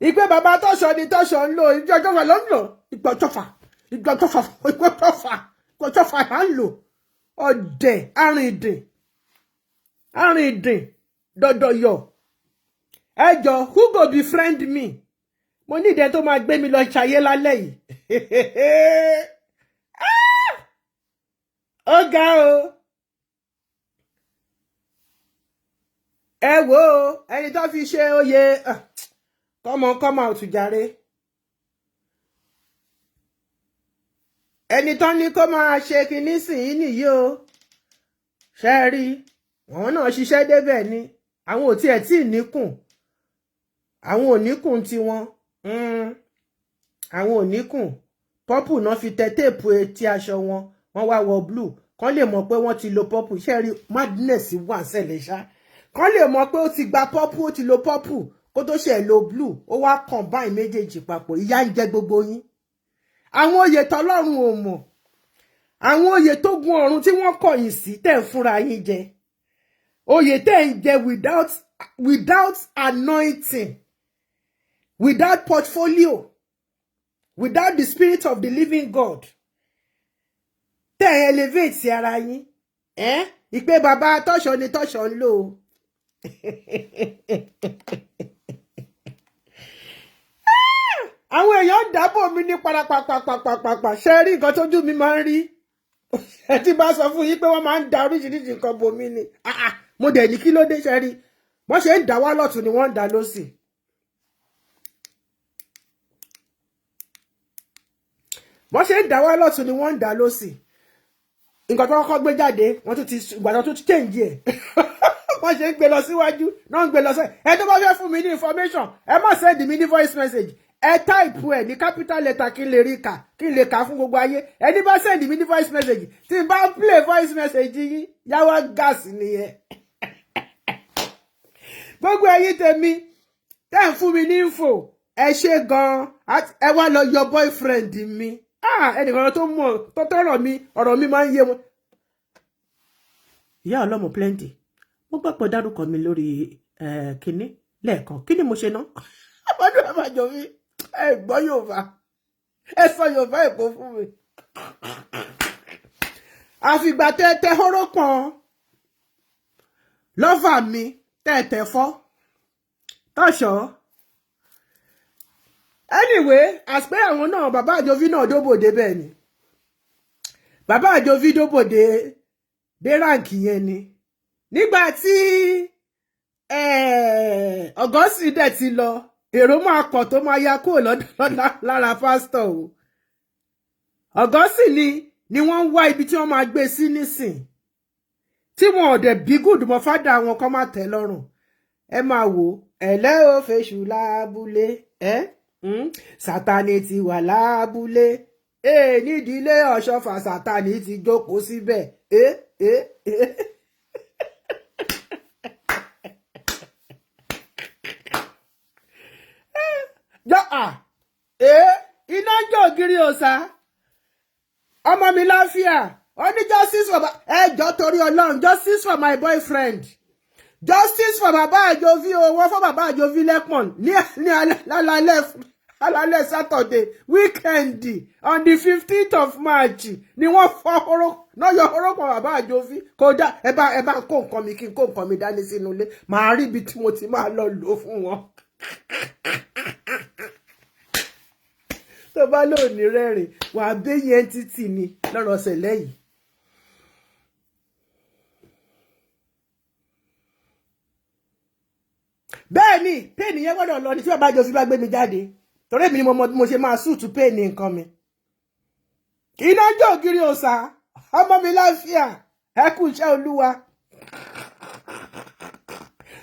Ìpè bàbá tọ́ṣọ ni tọ́ṣọ ń lò ìjọba ló ń lò ìgbọ̀tọ̀fà là ń lò ọ̀dẹ̀ arìndìn dọ̀dọ̀yọ̀ ẹjọ́ who go befriend me mo ní ìdẹ tó máa gbé mi lọ ṣayé lálẹ́ yìí. Ó ga o ẹ wò ó ẹni tó fi ṣe oyè come out jàre. ẹni tó ní kó máa ṣe kinní sìn yín nìyí o ṣe rí wọn náà ṣiṣẹ́ débẹ̀ ni àwọn ò tiẹ̀ tí ì níkùn àwọn ò níkùn tiwọn àwọn ò níkùn pọ́pù náà fi tẹ téèpù etí aṣọ wọn wọ́n wá wọ blue kán lè mọ̀ pé wọ́n ti lo pọ́pù ṣe rí madness wà ṣẹlẹ̀ ṣá kán lè mọ̀ pé ó ti gba pọ́pù ó ti lo pọ́pù kó tó ṣe lo blue ó wá combine méjèèjì papọ̀ ìyà ń jẹ gbogbo yín àwọn oyè tọ́lọ́run ò mọ̀ àwọn oyè tó gun ọ̀run tí wọ́n kọ̀yìn sí tẹ̀ ń fúnra yín jẹ oyè tẹ̀ ń jẹ without anointing without portfolio without the spirit of the living God tẹ̀ ń elevate sí ara yín ìpè bàbá tọ́ṣọ ni tọ́ṣọ ń lò ó. àwọn èèyàn dábò mi ní parapapapapapa ṣe rí nǹkan tójú mi máa ń rí ẹ ti bá sọ fún yín pé wọ́n máa ń da oríṣiríṣi nǹkan bò mí ni mo dẹ̀ ní kí ló dé ṣe rí wọ́n ṣe ń dá wá lọ́tún ni wọ́n ń dá lọ́sì. wọ́n ṣe ń dá wá lọ́tún ni wọ́n ń dá lọ́sì nǹkan tó kọ́kọ́ gbé jáde wọ́n tún ti ìgbàdàn tó ti change ẹ̀ wọ́n ṣe ń gbé lọ síwájú náà ń gbé lọ sẹ́yìn ẹ tó bá fẹ́ fún mi ní information ẹ má send mi ní voice message ẹ táìpù ẹ ní capital letter kí n lè rí kà kí n lè kà fún gbogbo ayé ẹni bá send mi ní voice message tí n bá play voice message yín yáwá gáàsì nìyẹn gbogbo ẹ̀yin tèmi tẹ́ ń fún mi ní info ẹ ṣe gan-an ẹ wá lọ yọ boyfriend mi ẹnìkan tó mọ̀ tó tọrọ mi ọ̀rọ̀ mi máa ń yé wọn. ìyá ọlọ́mọ plenty mo gbọ́pọ̀ dárúkọ mi lórí kínní lẹ́ẹ̀kan kí ni mo ṣe náà ọmọdún àbájọ mi ẹ gbọ́ Yorùbá ẹ sọ Yorùbá èkó fún mi. àfìgbà tẹ́tẹ́ hóró kan lọ́fà mi tẹ́tẹ́ fọ́ tọ́ṣọ́ anyway àṣpẹ́ àwọn náà bàbá àjòví náà dóbòde bẹ́ẹ̀ ni bàbá àjòví dóbòde dé ráǹkì yẹn ni nígbà tí ọgọ́sì dẹ̀ ti lọ èrò máa pọ̀ tó máa ya kúrò lọ́dọ̀ lára pásítọ̀ o ọgọ́sì ni wọ́n ń wá ibi tí wọ́n máa gbé sí nísìn tí wọn ò dẹ̀ bí gùdù mọ́ fádà wọn kọ́ máa tẹ̀ lọ́rùn ẹ máa wò ẹ̀lẹ́ ò fèṣù lábúlé Sátánì ti wà lábúlé nídìílé ọ̀ṣọ́fà Sátánì ti jókòó síbẹ̀ iná ń jó ògiri òsà ọmọ mi láfíà ó ní justice for ẹjọ́ torí Ọlọ́run justice for my boyfriend justice for bàbá àjòví owó fún bàbá àjòví lẹ́pọ̀n ní alálẹ́ Saturday weekend on the 15th of March ni wọ́n fọ́ ọ̀rọ̀ náà yọ ọ̀rọ̀ kan bàbá àjòví kódà ẹ bá kó nǹkan mi kí n kó nǹkan mi dání sínú ilé màá rí ibi tí mo ti máa lọ lò fún wọn. tó bá lóòní rẹ́rìn wà á béyìn entity ni lọ́rọ̀ ṣẹlẹ̀ yìí. bẹ́ẹ̀ ni pain yẹn gbọ́dọ̀ lọ ní tí bàbá àjòví bá gbé mi jáde torí èmi ni mo ṣe máa sùútù pain nǹkan mi. iná jó ògiri òsà ọmọ mi láfíà ẹ kú iṣẹ́ Olúwa.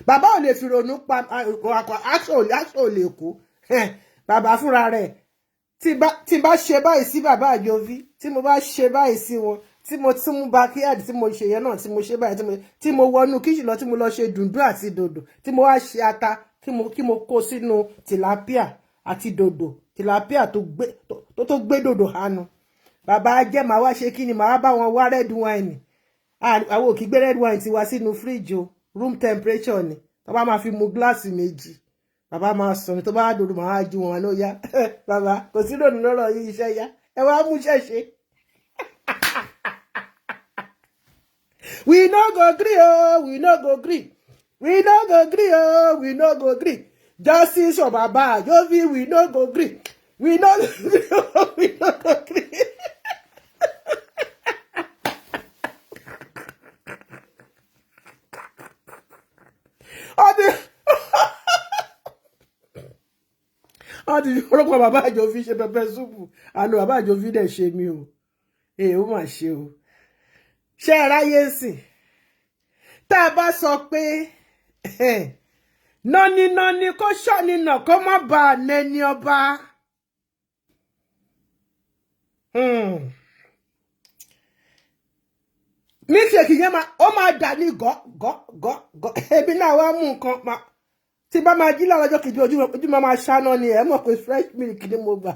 bàbá ò lè fi ronú pa aṣọ ò lè kú bàbá fúnra rẹ̀ tí bá ṣe báyìí sí bàbá àjòví tí mo bá ṣe báyìí sí wọn tí mo tún mú backyard tí mo ṣe yẹn náà tí mo ṣe báyìí tí mo wọnú kíṣì lọ tí mo lọ ṣe dùndú àti dòdò tí mo wá ṣe ata kí mo kó sínú tilapia àti dòdò tilapia tó gbé dòdò hanu bàbá ajẹ́ màá wá ṣe kí ni màá bá wọn wá red wine àwọn òkì gbé red wine ti wá sínú fridge o room temperature ni tó bá máa fi mu gíláàsì méjì bàbá máa sọ ní tó bá dòdò màá ju wọn ló yá bàbá kò sí lónìí lọ́rọ̀ yìí iṣẹ́ yá ẹ wá mú ṣẹ̀ṣẹ̀. We no go gree oh, we no go gree. We no go gree oh, we no go gree. Justice for Baba Ajovi, we no go gree. We no go gree oh, we no go gree. wọ́n ti orúkọ bàbá àjòfí ṣe pẹpẹ súpù àná bàbá àjòfí dẹ̀ ṣe mí o ó mà ṣe o ṣé ẹ ráyè sìn tá a bá sọ pé nọ́ni kó ṣọ́ni nà kó má ba nẹni ọba mílíṣèkì yẹn ó máa dà ní gọ́ ebi náà wá mú nǹkan tí bá máa jí láwọn ọjọ́ kejì ojú máa ṣáná ni ẹ mọ̀ pé fresh milk ni mo gbà.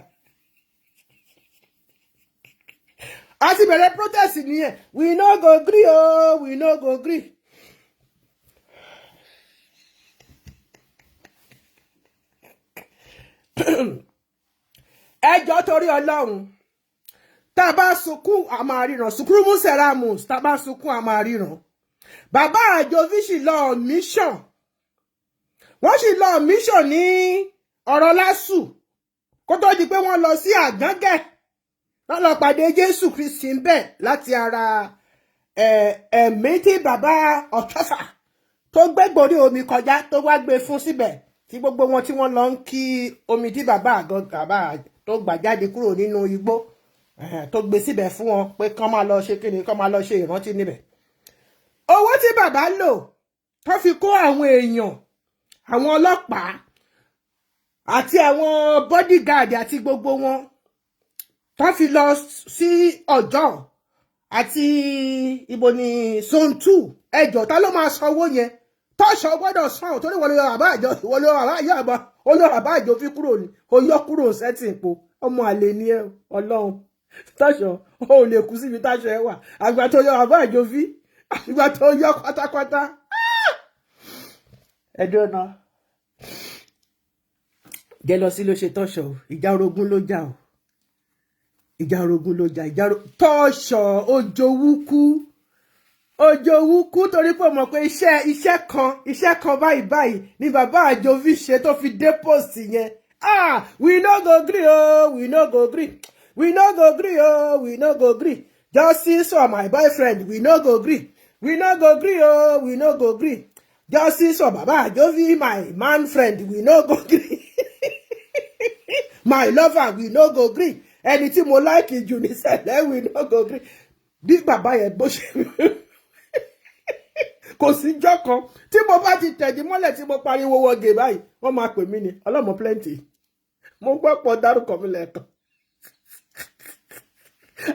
a ti bẹ̀rẹ̀ protest nìyẹn we no go gree o we no go gree. ẹjọ́ torí Ọlọ́run tá a bá sunkún a máa ríran sukuru museramus tá a bá sunkún a máa ríran bàbá àjòfí sì lọ mission wọ́n sì lọ mission ní ọ̀rọ̀ lásù kó tó di pé wọ́n lọ sí àgángẹ̀ wọ́n lọ pàdé Jésù Kristi ń bẹ̀ láti ara ẹ̀mí tí bàbá ọ̀tọ́fà tó gbégbórí omi kọjá tó wá gbé fún síbẹ̀ tí gbogbo wọn tí wọ́n lọ ń kí omi tí bàbá tó gbà jáde kúrò nínú igbó tó gbé síbẹ̀ fún wọn pé kán máa lọ ṣe kíni kán máa lọ ṣe ìrántí níbẹ̀ owó tí bàbá lò tó fi kó àwọn èèyàn àwọn ọlọ́pàá àti àwọn bodyguard àti gbogbo wọn tó fi lọ sí ọjọ́ àti ibo ni zone 2 ẹjọ́ ta ló máa sanwó yẹn tọ́ṣọ gbọ́dọ̀ san torí wọlé bàbá àjọ wọlé bàbá àjọ àbá olú bàbá àjọ fi kúrò ní o yọ kúrò sẹ́tì ipò ọmọ àlè ní ẹ Ọlọ́run tọ́ṣọ o lè kú síbi táṣọ ẹ wà àgbà tó yọ bàbá àjọ fi àgbà tó yọ pátápátá ẹjọ́ náà jẹ́ lọ sí ló ṣe tọ́ṣọ ìjà orogún ló jà o ìjà orogún ló jà tọ́ṣọ ojowúkú torí pé mọ̀ pé iṣẹ́ kan báyìí ni bàbá àjòfí ṣe tó fi dé post yẹn we no go gree o we no go gree we no go gree o we no go gree justice for my boyfriend we no go gree we no go gree o we no go gree justice for bàbá àjòfí my man friend we no go gree my lover we no go gree ẹni tí mo like jù ní sẹlẹ we no go gree bí bàbá yẹn bó ṣe kò síjọ́ kan tí mo bá ti tẹ̀dí mọ́lẹ̀ tí mo pariwo wọgè báyìí wọ́n máa pè mí ní ọlọ́mọ plenty mo gbọ́ pọ̀ dárúkọ mi lẹ́ẹ̀kan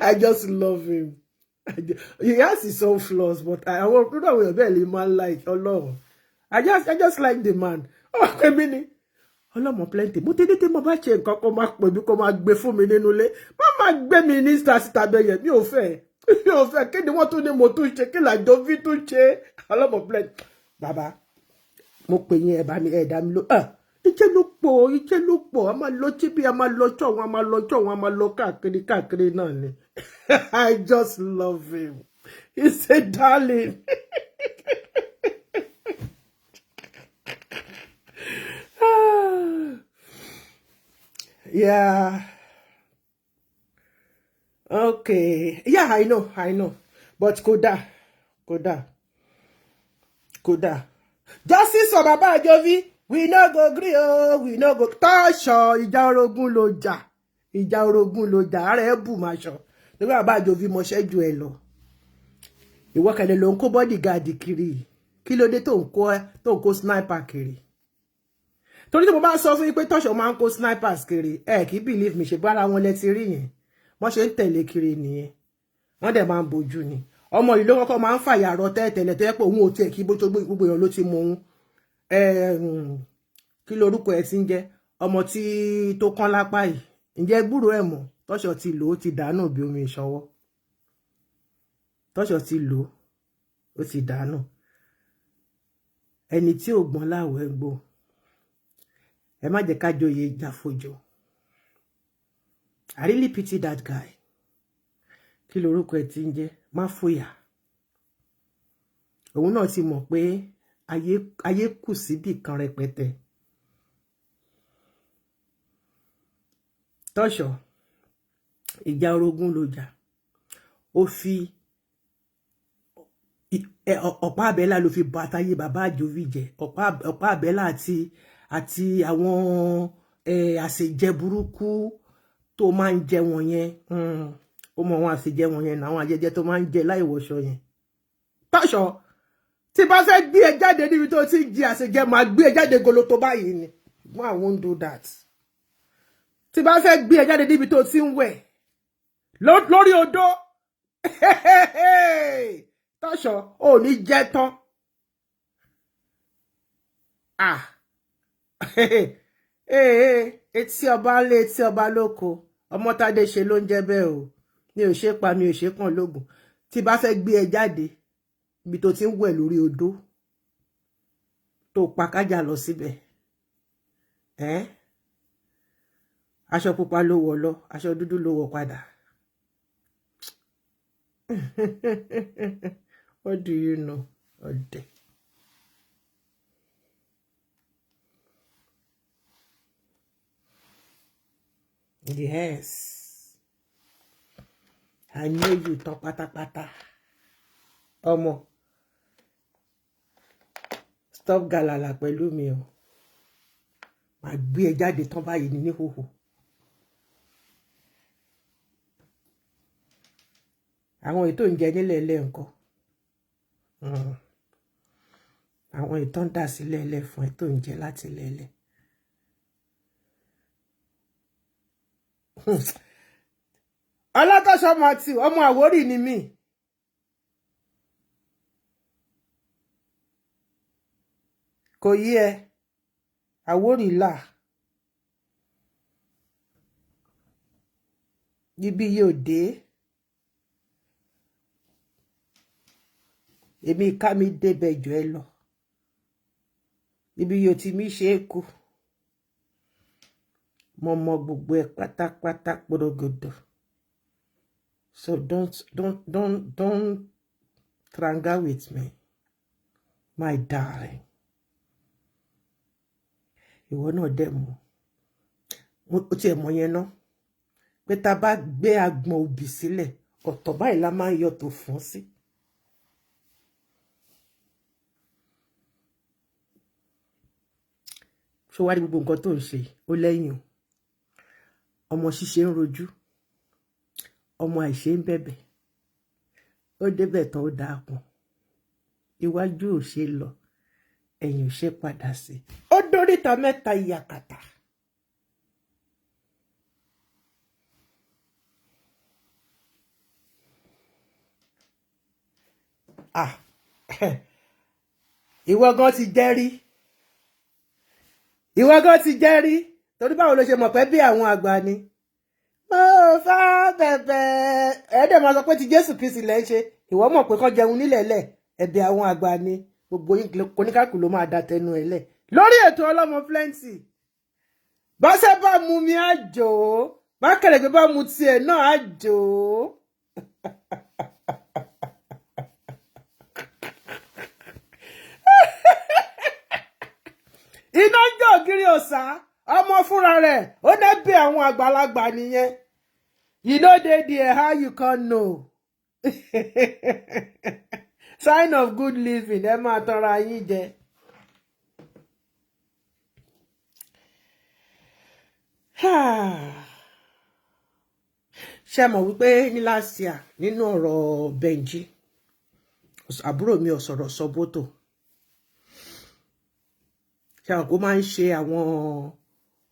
I just love him he has his own flaws but àwọn òkúrò àwọn èèyàn bẹ́ẹ̀ lè máa like Ọlọ́run I just like the man ó máa pè mí ní ọlọ́mọ plenty mo tẹ́lẹ̀ tí mo bá ṣe nǹkan kó máa pè mí kó máa gbé fún mi nínú ilé má máa gbé mi ní síta bẹ́yẹ mi ò fẹ́ kí ni wọ́n tún ní mo tún ṣe kí làjọ fi tún ṣe ọlọ́mọ plenty bàbá mo pè yín ẹ̀bá mi ẹ̀dá mi ló iṣẹ́ ló pọ̀ a máa lọ síbi a máa lọ ṣọ̀wọ́n a máa lọ ṣọ̀wọ́n a máa lọ káàkiri náà ni I just love him he's a darling. Yeah. Okay. Yeah, I know. But kódà. Justice for Baba Àjòfí, we no go gree o, we no go tọ́ṣọ ìjà orogún ló jà, ara ẹ̀ bù máa ṣọ. Nígbà Baba Àjòfí mo ṣẹ́jú ẹ lọ. Ìwọ kẹ̀lẹ́ ló ń kó bodyguard kiri. Kí ló dé tó ń kó sniper kiri? Torí tí mo bá sọ fún yín pé tọ́ṣọ máa ń kó snipers kiri kì í believe mi ṣe bára wọn lẹ ti rí yẹn wọ́n ṣe ń tẹ̀lé kiri nìyẹn wọ́n dẹ̀ máa ń bojú ni ọmọ ìlú kọ́kọ́ máa ń fàyà rọ tẹ́tẹ̀lẹ̀ tó yẹ pé òun ò tiẹ̀ kí gbogbo èèyàn ló ti mọ òun kí lorúkọ ẹ̀ ti ń jẹ́ ọmọ tí tó kán lápá yìí ǹjẹ́ gbúrò ẹ̀ mọ̀ tọ́ṣọ ti lò ó ti dànù bí omi ìṣọwọ́ tọ́ṣọ ti lò ó ti dànù ẹni tí ò gbọ́n láwọ̀ ẹ̀ gbó ẹ má jẹ́ ká joyè ìjàfojò I really pity that guy kí lorúkọ ẹ̀ tí ń jẹ́ má fòyà òun náà ti mọ̀ pé ayé kù síbì kan rẹpẹtẹ tọ́ṣọ̀ ìjà orogún ló jà ó fi ọ̀pá àbẹ́là ló fi bá táyé bàbá àjòvì jẹ́ ọ̀pá àbẹ́là àti àwọn àṣejẹ burúkú tó máa ń jẹ wọn yẹn ó mọ àwọn àṣejẹ wọn yẹn àwọn àjẹjẹ tó máa ń jẹ láì wọṣọ yẹn Tọ́ṣọ̀ tí bá fẹ́ gbé ẹ jáde níbi tó ti ń jẹ àṣejẹ máa gbé ẹ jáde goloto báyìí ni I won't do that tí bá fẹ́ gbé ẹ jáde níbi tó ti ń wẹ̀ lórí odó Tọ́ṣọ̀ ò ní jẹ́ tán etí ọba ńlé etí ọba lóko ọmọ Tádé ṣe ló ń jẹ́ bẹ́ẹ̀ o mi ò ṣe pa mi ò ṣe kàn lógun tí bá fẹ́ gbé ẹ jáde ibi tó ti ń wẹ̀ lórí odó tó pa kájà lọ síbẹ̀ aṣọ pupa ló wọ̀ lọ aṣọ dúdú ló wọ̀ padà what do you know ọdẹ. Yes, I know you tán pátápátá. Ọmọ, stop galala pẹ̀lú mi o. Màá gbé ẹ jáde tán báyìí ní hòhò. Àwọn ètò ń jẹ nílẹ̀ ilẹ̀ nǹkan. Àwọn ètò ń dà sílẹ̀ ilẹ̀ fún ètò ń jẹ láti ilẹ̀ ilẹ̀. Ọlátọ́ṣọ̀ Matthew ọmọ Àwórì ni mí. Kò yí ẹ Àwórì là ibi yóò dé èmi ká mi débẹ̀ jù ẹ lọ ibi yóò ti mí ṣe é kú mo mọ gbogbo ẹ pátápátá porogodo so don't tranga with me my darling ìwọ náà dẹ̀ mọ̀ ó tiẹ̀ mọ̀ yẹn ná pé tá bá gbé agbọ̀n òbí sílẹ̀ ọ̀tọ̀ báyìí la máa ń yọ tó fún sí. ṣó wá rí gbogbo nǹkan tó ń ṣe ó lẹ́yìn o ọmọ ṣíṣe ń rojú ọmọ àìṣe ń bẹ̀bẹ̀ ó débẹ̀ tán ó dáa pọn iwájú ò ṣe lọ ẹ̀yìn ò ṣe padà sí ó dóríta mẹ́ta ìyàkàtà. Ìwọ gan ti jẹ́rí torí báwo ló ṣe mọ̀ pé bí àwọn àgbà ni mo fà bẹ̀bẹ̀ ẹ̀ẹ́dẹ̀ máa sọ pé ti Jésù Kristi lẹ́ ń ṣe ìwọ mọ̀ pé kán jẹun nílẹ̀ẹ́lẹ̀ ẹ̀bẹ̀ àwọn àgbà ni gbogbo oníkàkù ló máa da tẹnu ẹ̀ lẹ̀ lórí ètò Ọlọ́mọ Plenty báṣẹ́ bá mu mi àjò bá kẹ̀lẹ̀gbẹ́ bá mu tiẹ̀ náà àjò. Iná ń jó ògiri òsà ọmọ fúnra rẹ̀ ó débẹ̀ àwọn àgbàlagbà nìyẹn you know dey there how you can know sign of good living ẹ máa tanra yín jẹ. ṣé mọ̀ wípé ní last year nínú ọ̀rọ̀ Benji àbúrò mi ò sọ̀rọ̀ sọ́bótò ṣé àwọn kó máa ń ṣe àwọn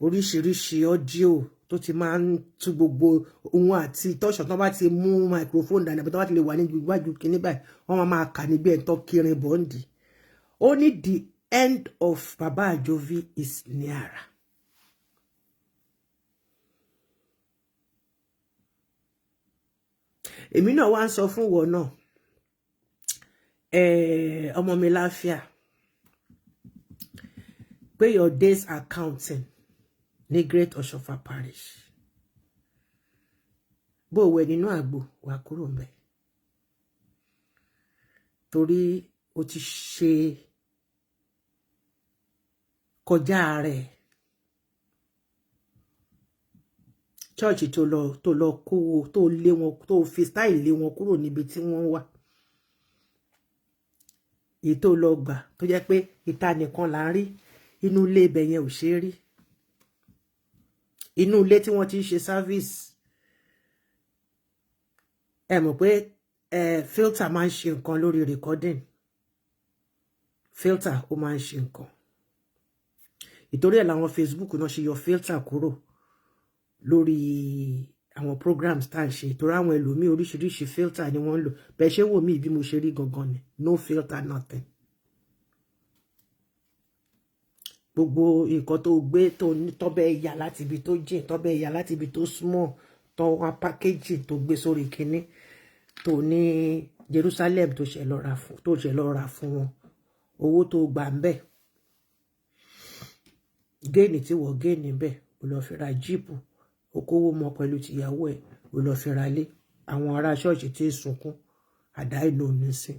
oríṣiríṣi ọ́díò tó ti máa ń tú gbogbo ohun àti tọ́ṣọ̀ tó bá ti mú microphone dání àbí tó bá ti lè wà ní iwájú kìíní báyìí wọ́n máa kà níbi ẹ̀ tó kírin bọ́ǹdì ó ní the end of Baba Ajovi is nearer. èmi náà wá ń sọ fún wọn náà ọmọ mi láfíà pé your days are counting ní Great Ọ̀ṣọ́fà Parish bó wẹ̀ nínú àgbo wà kúrò ńbẹ̀ torí o ti ṣe kọjá rẹ̀ chọ́ọ̀chì tó lọ kó tó lé wọn tó fi style lé wọn kúrò níbi tí wọ́n wà èyí tó lọ gbà tó jẹ́ pé ìta nìkan là ń rí, inú ilé ibẹ̀ yẹn ò ṣe rí, inú ilé tí wọ́n ti ń ṣe service. Ẹ mọ̀ pé filter máa ń ṣe nǹkan lórí recording, filter ó máa ń ṣe nǹkan. Ìtorí ẹ̀ làwọn Facebook náà ṣe yọ filter kúrò lórí àwọn programs tá à ń ṣe, ìtorí àwọn ẹlòmíì oríṣiríṣi filter ni wọ́n ń lò. Bẹ́ẹ̀ ṣe wò mí bí mo ṣe rí gangan ni, no filter nothing. Gbogbo nǹkan tó gbé tó ní tọ́bẹ̀ ẹ̀yà láti ibi tó jìn, tọ́bẹ̀ ẹ̀yà láti ibi tó small, tó wá packaging tó gbé sórí kinní, tó ní Jerusalem tó ṣe lọ rà fún wọn, owó tó gbà ń bẹ̀, géènì tí wọ́n géènì bẹ̀, ó lọ fi ra jíìpù, okòwò mọ pẹ̀lú tìyàwó ẹ̀, ó lọ fi ra lé. Àwọn ará ṣọ́ọ̀ṣì tí ń sunkún àdá ìnà nísìn.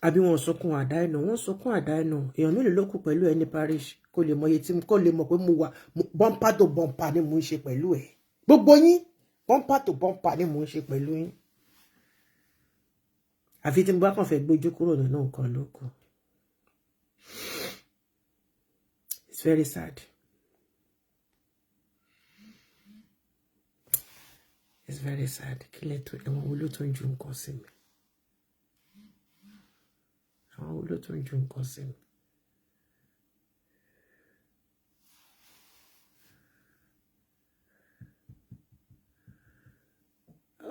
Àbí wọn sunkún àdá ìnà, wọn sunkún àdá ìnà. Èèyàn mélòó ló kù pẹ̀lú ẹni parish kó lè mọ iye tí kó lè mọ̀ pé mo wà bumper to bumper ni mo ń ṣe pẹ̀lú ẹ̀. Gbogbo yín bumper to bumper ni mo ń ṣe pẹ̀lú yín. Àfi tí mo bá kàn fẹ́ gbójú kúrò nínú nǹkan lóko. It's very sad. It's very sad. Kí lè tó ẹ̀wọ̀n wo ló tó ń ju nǹkan sí mi? Àwọn wo ló tó ń ju nǹkan sí mi?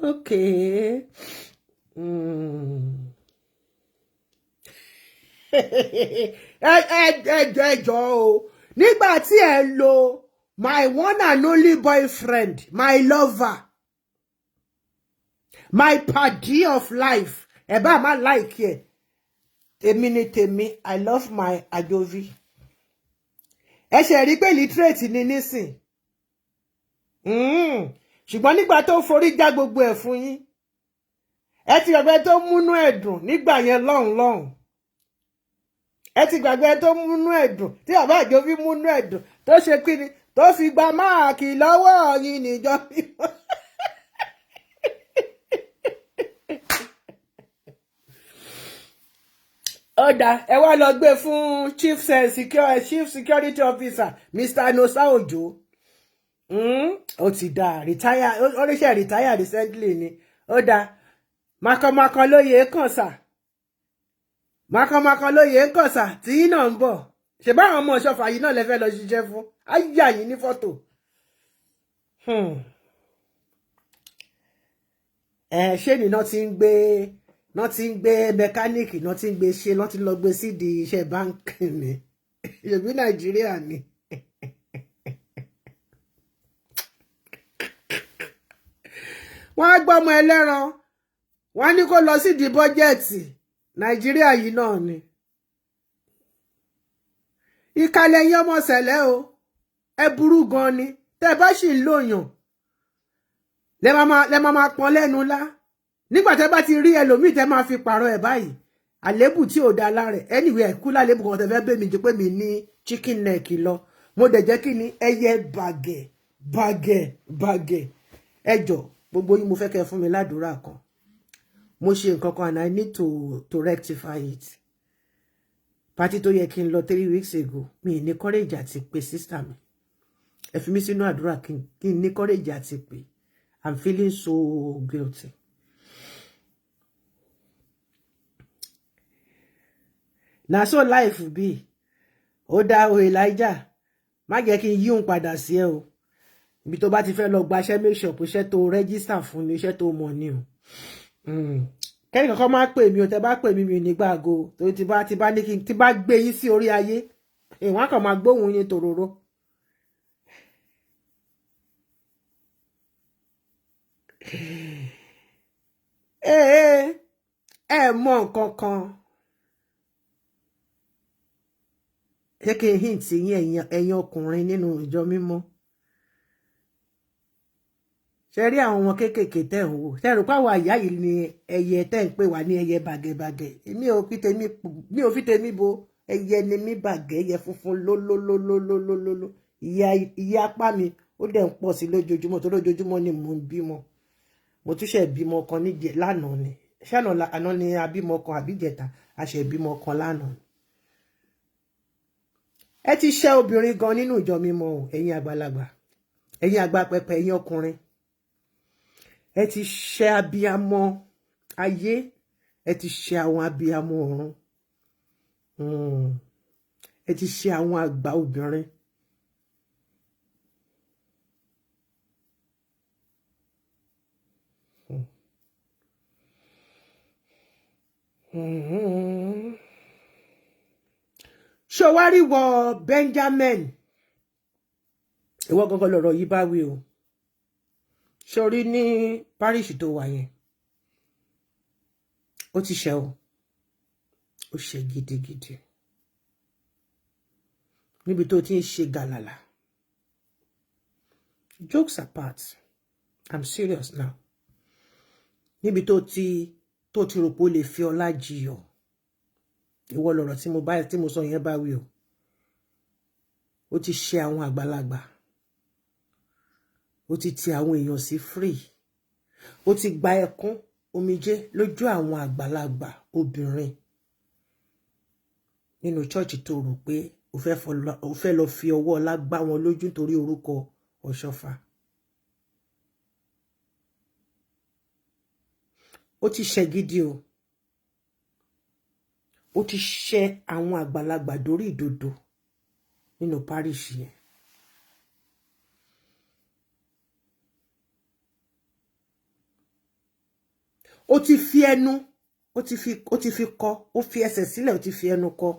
Okay. Ẹjọ́ o. Nígbà tí ẹ lo my one and only boyfriend, my lover, my paddy of life, ẹ bá má like ẹ. Èmi ni tèmi, I love my Ajovi. Ẹ ṣe rí pé literate ni nísìn. Ṣùgbọ́n nígbà tó forí já gbogbo ẹ̀ fún yín, ẹ ti gbàgbé tó múnú ẹ̀dùn nígbà yẹn lọ́hùn. Ẹ ti gbàgbé tó múnú ẹ̀dùn, tí bàbá Ajovi múnú ẹ̀dùn, tó ṣe kíni, tó fi gba máàkì lọ́wọ́ yín níjọ́ mímọ́. Ọ̀dà ẹ wá lọ gbé fún chief security officer Mr. Nosa Ojo. Ó ti dá retire, oníṣẹ́ retire recently ni. Ọ̀dà makọmakọ lóye kàn sà. Makọmakọ lóye kàn sà tí yín náà ń bọ̀. Ṣé báwọn ọmọ Ọ̀ṣọ́fà yìí náà lè fẹ́ lọ ṣiṣẹ́ fún? Ayà yín ní fọ́tò. Ṣé ni náà ti ń gbé mẹkáníìkì, náà ti ń gbé ṣe, náà ti lọ gbé sídìí iṣẹ́ báńkì ni. Ṣèbí Nàìjíríà ni. Wọ́n á gbọ́ ọmọ ẹlẹ́ran, wọ́n á ní kó lọ sídìí bọ́jẹ́ẹ̀tì. Nàìjíríà yìí náà ni. Ìkàlẹ̀ yín ọmọ ṣẹlẹ̀ o, ẹ burú gan ni. Tẹ́ bá sì ń lòyàn, lẹ máa pọ́n lẹ́nu lá. Nígbà tẹ́ bá ti rí ẹlòmíì tẹ́ máa fi pààrọ̀ ẹ̀ báyìí, àlébù tí ò dá lára ẹ̀. Anyway, ẹ̀kú lálébù kan tẹ́ fẹ́ bẹ́ mi jù pé mi ní chicken neck lọ. Mo dẹ̀ jẹ́ kí ni ẹyẹ bàgẹ̀. Ẹjọ́ gbogbo yín mo fẹ́ kẹ́ fún mi ládùúrà kan. Mo ṣe nǹkan kan and I need to rectify it. Party tó yẹ kí n lọ 3 weeks ago, mi ní courage àti pé sister mi. Ẹ fi mí sínú àdúrà kí n ní courage àti pé. I'm feeling so guilty. Na so life be. Ó dá o Elijah. Má jẹ́ kí n yí òun padà sí ẹ o. Ibi tó bá ti fẹ́ lọ gbaṣẹ́ make sure pé iṣẹ́ tó register fún ni, iṣẹ́ tó mọ̀ ni o. Kẹ́ni kankan máa pè mí o, tẹ́ bá pè mí mi ò ní gbàgo. Torí tí bá ní kí n tí bá gbé yín sí orí ayé, ìwọ̀n kan máa gbóhùn yín tòróró. Ẹ mọ̀ nǹkan kan. Jẹ́ kí n hint yín ẹ̀yin ọkùnrin nínú ìjọ mímọ́. Ṣé rí àwọn ọmọ kéékèèké tẹ́ ń wò? Ṣé rò pé àwọn àyà yìí ni ẹyẹ tẹ́ ń pè wá ní ẹyẹ bàgẹ̀bàgẹ̀? Mi ò fi tèmi bo ẹyẹ ni mi bàgẹ̀, ẹyẹ funfun lólólólólólólóló. Ìyá apá mi ó dẹ̀ ń pọ̀ sí lójoojúmọ́ tó lójoojúmọ́ ni mò ń bímọ. Mo tún ṣe bímọ kan níjẹ̀ lánàá ni. ṣáná àná ni abímọ kan àbíjẹta àṣẹ ìbímọ kan lánàá. Ẹ ti ṣẹ́ obìnrin gan nínú ìjọ mímọ́ o, ẹ̀yin àgbàlagbà, ẹ̀yin àgbà pẹpẹ, ẹ̀yin ọkùnrin. Ẹ ti ṣẹ́ abiyamọ ayé, ẹ ti ṣẹ́ àwọn abiyamọ ọ̀run. Ẹ ti ṣẹ́ àwọn àgbà obìnrin. Ṣó wá rí wọ Benjamin, ìwọ gangan lọ̀rọ̀ yìí bá wí o. Ṣó rí ní parish tó wà yẹn, ó ti ṣe o, ó ṣe gidigidi níbi tó ti ń ṣe gàlàlà. Jokes apart, I'm serious now. Níbi tó ti rò pé ó lè fi ọlá jiyọ̀, ìwọ lọ̀rọ̀ tí mo sọ yẹn bá wí o. Ó ti ṣe àwọn àgbàlagbà, ó ti ti àwọn èèyàn sí free, ó ti gba ẹkún omijé lójú àwọn àgbàlagbà obìnrin nínú church tó rò pé ó fẹ́ lọ fi ọwọ́ ọlá gbá wọn lójú torí orúkọ Ọ̀ṣọ́fà. Ó ti ṣe gidi o. Ó ti ṣe àwọn àgbàlagbà dórí ìdodo nínú parish yẹn. Ó ti fi ẹnu, ó ti fi kọ, ó fi ẹsẹ̀ sílẹ̀, ó ti fi ẹnu kọ.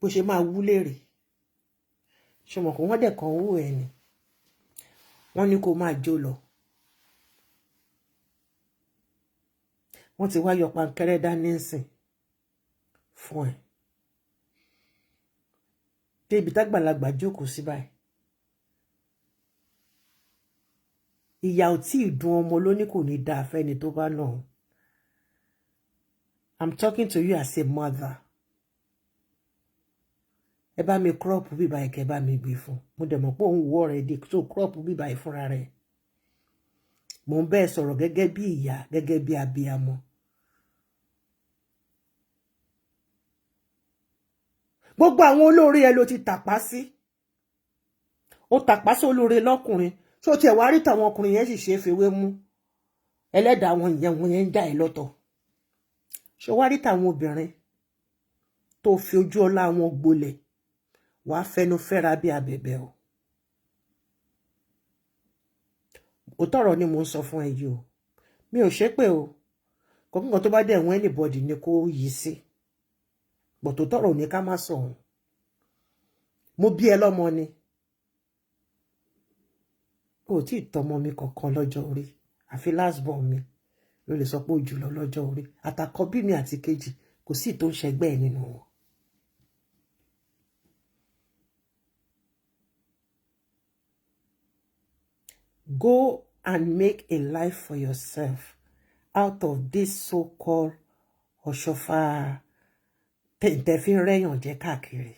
Bó ṣe máa wú lérè. Ṣé mọ̀ kó wọ́n dẹ̀ kan wú ẹ̀ ni. Wọ́n ní kó máa jó lọ. Wọ́n ti wá yọ pankẹ́rẹ́ dání nsìn fún ẹ. Débi tágbàlagbà jókòó sí báyìí. Ìyà ò tí ì dùn ọmọ lóní kò ní dáa fẹ́ni tó bá náà. I'm talking to you as a mother. Ẹ bá mi crop bíbá ẹ kẹ́ bá mi gbé fún. Mo dẹ̀ mọ̀ pé òun wọ́ rẹ̀ dé tó crop bíbá ẹ fúnra rẹ̀. Mo ń bẹ́ẹ̀ sọ̀rọ̀ gẹ́gẹ́ bí ìyá, gẹ́gẹ́ bí abiyamọ. Gbogbo àwọn olóore ẹ ló ti tàpá sí. Ó tàpá sí olóore lọ́kùnrin. Ṣó tiẹ̀ wá rí tàwọn ọkùnrin yẹn sì ṣe é fewé mú. Ẹlẹ́dàá wọn ìyẹn wọn yẹn ń dá ẹ lọ́tọ̀. Ṣó wá rí tàwọn obìnrin tó fi ojú ọlá wọn gbolẹ̀, wàá fẹnu fẹ́ra bí abẹ̀bẹ̀ o. Òtọ́rọ̀ ni mo ń sọ fún ẹ yìí o. Mi ò ṣépè o. Kọ̀ọ̀kan tó bá dẹ̀ wọ́n anybody ni kó yí sí. But òtọ́rọ̀ ni ká má sọ òun. Mo bí ẹ lọ́mọ ni. O tí ì tọmọ mi kankan lọ́jọ́ orí. Àfi last born mi ló lè sọ pé ó jùlọ lọ́jọ́ orí. Àtàkọ́bí mi àti kejì kò sí tó ń ṣẹgbẹ́ ẹ̀ nínú wọn. Go and make a life for yourself out of this so-called Ọ̀ṣọ́fà tẹ̀ǹtẹ̀fín rẹ́yàn jẹ́ káàkiri.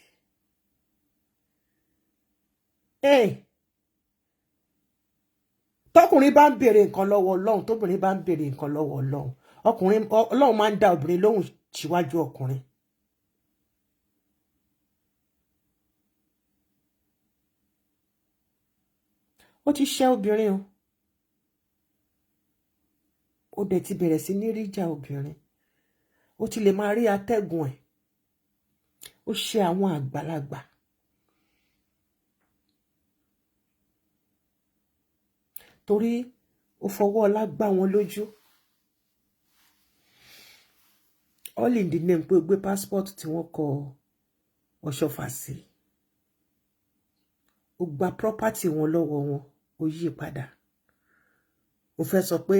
Tọkùnrin bá ń béèrè nǹkan lọ́wọ́ Ọlọ́run, tóbìnrin bá ń béèrè nǹkan lọ́wọ́ Ọlọ́run, Ọlọ́run máa ń dá obìnrin lóhùn síwájú ọkùnrin. Ó ti ṣẹ́ obìnrin o. Ó dẹ̀ ti bẹ̀rẹ̀ sí ní ríjà obìnrin. Ó ti lè máa rí atẹ́gùn ẹ̀. Ó ṣe àwọn àgbàlagbà. Torí ó fọwọ́ ọlá gbá wọn lójú. All in the name pé ó gbé passport tí wọ́n kọ Ọ̀ṣọ́fà sí. Ó gba property wọn lọ́wọ́ wọn, ó yí padà. Ó fẹ́ sọ pé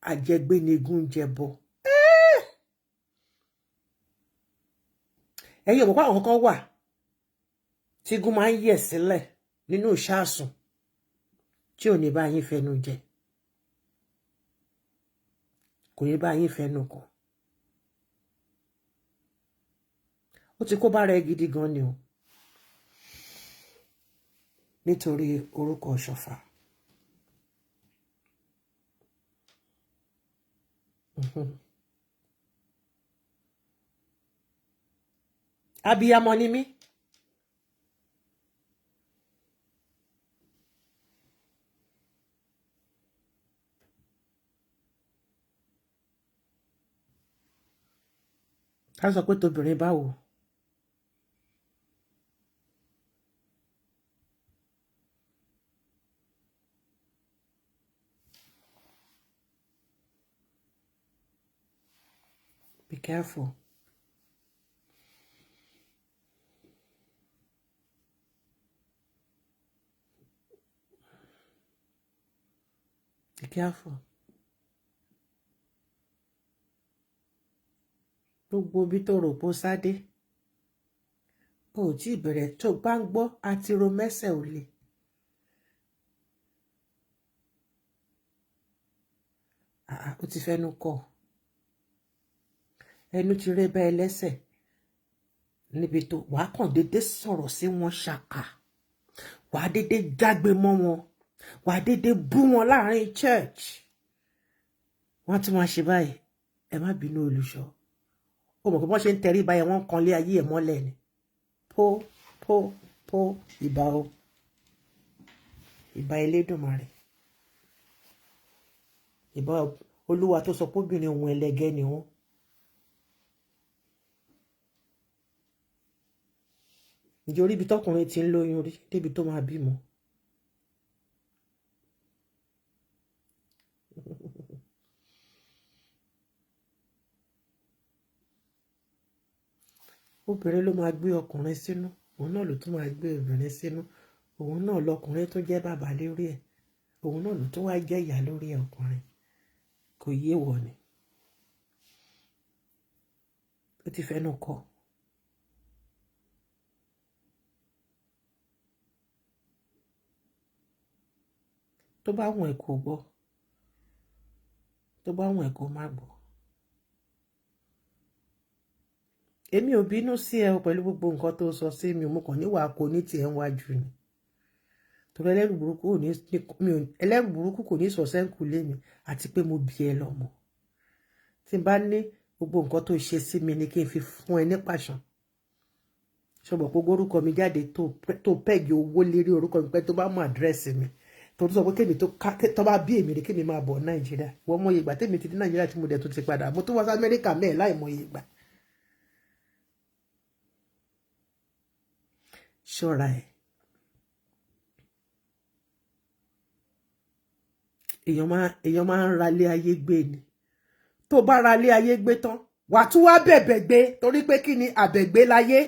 àjẹgbé ni igun jẹbọ. Ẹ̀yin mọ̀ pé àwọn kan wà tí igun máa ń yẹ̀ sílẹ̀ nínú ìṣàsùn tí ò ní bá yín fẹnu jẹ. Kò ní bá yín fẹnu kàn. Ó ti kó bára ẹ gidi gan ni o. Nítorí orúkọ Ọ̀ṣọ́fà. Abiyamọ ni mí. Ká sọ pé tóbìnrin báwo. Be careful. Be careful. Gbogbo bí tó rò pó sáde. O tí bẹ̀rẹ̀ tó bá ń gbọ́ àti ro mẹ́sẹ̀ ò le. O ti fẹ́nu kọ̀. Ẹnu ti rẹ́ bá ẹlẹ́sẹ̀. Níbi tó wàá kàn dédé sọ̀rọ̀ sí wọn ṣàkà. Wàá dédé jágbe mọ́ wọn. Wàá dédé bú wọn láàrin church. Wọ́n ti máa ṣe báyìí. Ẹ má bínú olùṣọ́. O mọ̀ pé wọ́n ṣe ń tẹrí báyìí wọ́n kan lé ayé ẹ̀ mọ́lẹ̀ ni. Po po po ìbà o. Ìbà Elédùmarè. Ìbà Olúwa tó sọ pé obìnrin òun ẹlẹgẹ́ ni wọ́n. Ǹjẹ́ orí ibi tọkùnrin ti ń lóyún rí débi tó máa bímọ. Obìnrin ló máa gbé ọkùnrin sínú, òun náà ló tún máa gbé obìnrin sínú, òun náà lọkùnrin tó jẹ́ bàbá lórí ẹ̀, òun náà ló tún wá jẹ́ ìyá lórí ẹ̀ ọkùnrin. Kò yé wọ ni. Ó ti fẹ́nu kọ̀. Tó bá wùn ẹ́ kó gbọ́. Tó bá wùn ẹ́ kó má gbọ́. Èmi ò bínú sí ẹ pẹ̀lú gbogbo nǹkan tó sọ sí mi, mo kàn níwà kò ní tiẹ̀ ń wájú ni. Torí ẹlẹ́rù burúkú kò ní sọ sẹ́ńkù lé mi àti pé mo bí ẹ lọ́mọ. Tí n bá ní gbogbo nǹkan tó ṣe sí mi ni kí n fi fún ẹ ní pàṣán. Ṣọ̀bọ̀ pé orúkọ mi jáde tó pẹ́ẹ̀gì owó lérí orúkọ mi pé tó bá mú àdírẹ́sì mi. Torí sọ pé kémi tó bá bí èmi rí kémi máa bọ̀ Nàìjíríà. Wọ́n mọ ìgbà tèmi ti dé Nàìjíríà tí mo dẹ̀ tó ti padà. Mo tó wá sí Amẹ́ríkà mẹ́ẹ̀ láì mọ ìgbà. Ṣọ́ra ẹ̀. Èèyàn máa ń ralé ayé gbé ni. Tó bá ralé ayé gbé tán, wà tún wá bẹ̀bẹ̀ gbé torí pé kí ni àbẹ̀gbé láyé.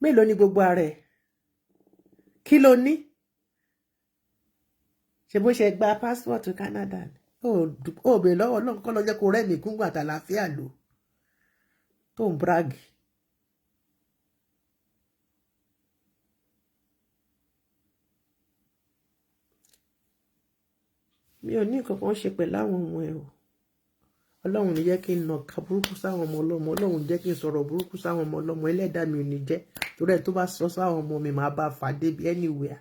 Mélòó ni gbogbo ara ẹ̀? Kí ló ní? Ṣé bó ṣe gba passport Canada ni? Ó bèèrè lọ́wọ́ Ọlọ́run kọ́ lọ jẹ́ kó rẹ́mi kúngbà tàlàáfíà lò. Tó ń brag. Mi ò ní nǹkan kan ṣe pẹ̀lú àwọn ọmọ ẹ o. Ọlọ́run ní jẹ́ kí n nà ká burúkú sáwọn ọmọ ọlọ́mọ. Ọlọ́run jẹ́ kí n sọ̀rọ̀ burúkú sáwọn ọmọ ọlọ́mọ. Ẹlẹ́dàá mi ò ní jẹ́. Torí ẹ̀ tó bá sọ sáwọn ọmọ mi máa bá fà débi anywhere.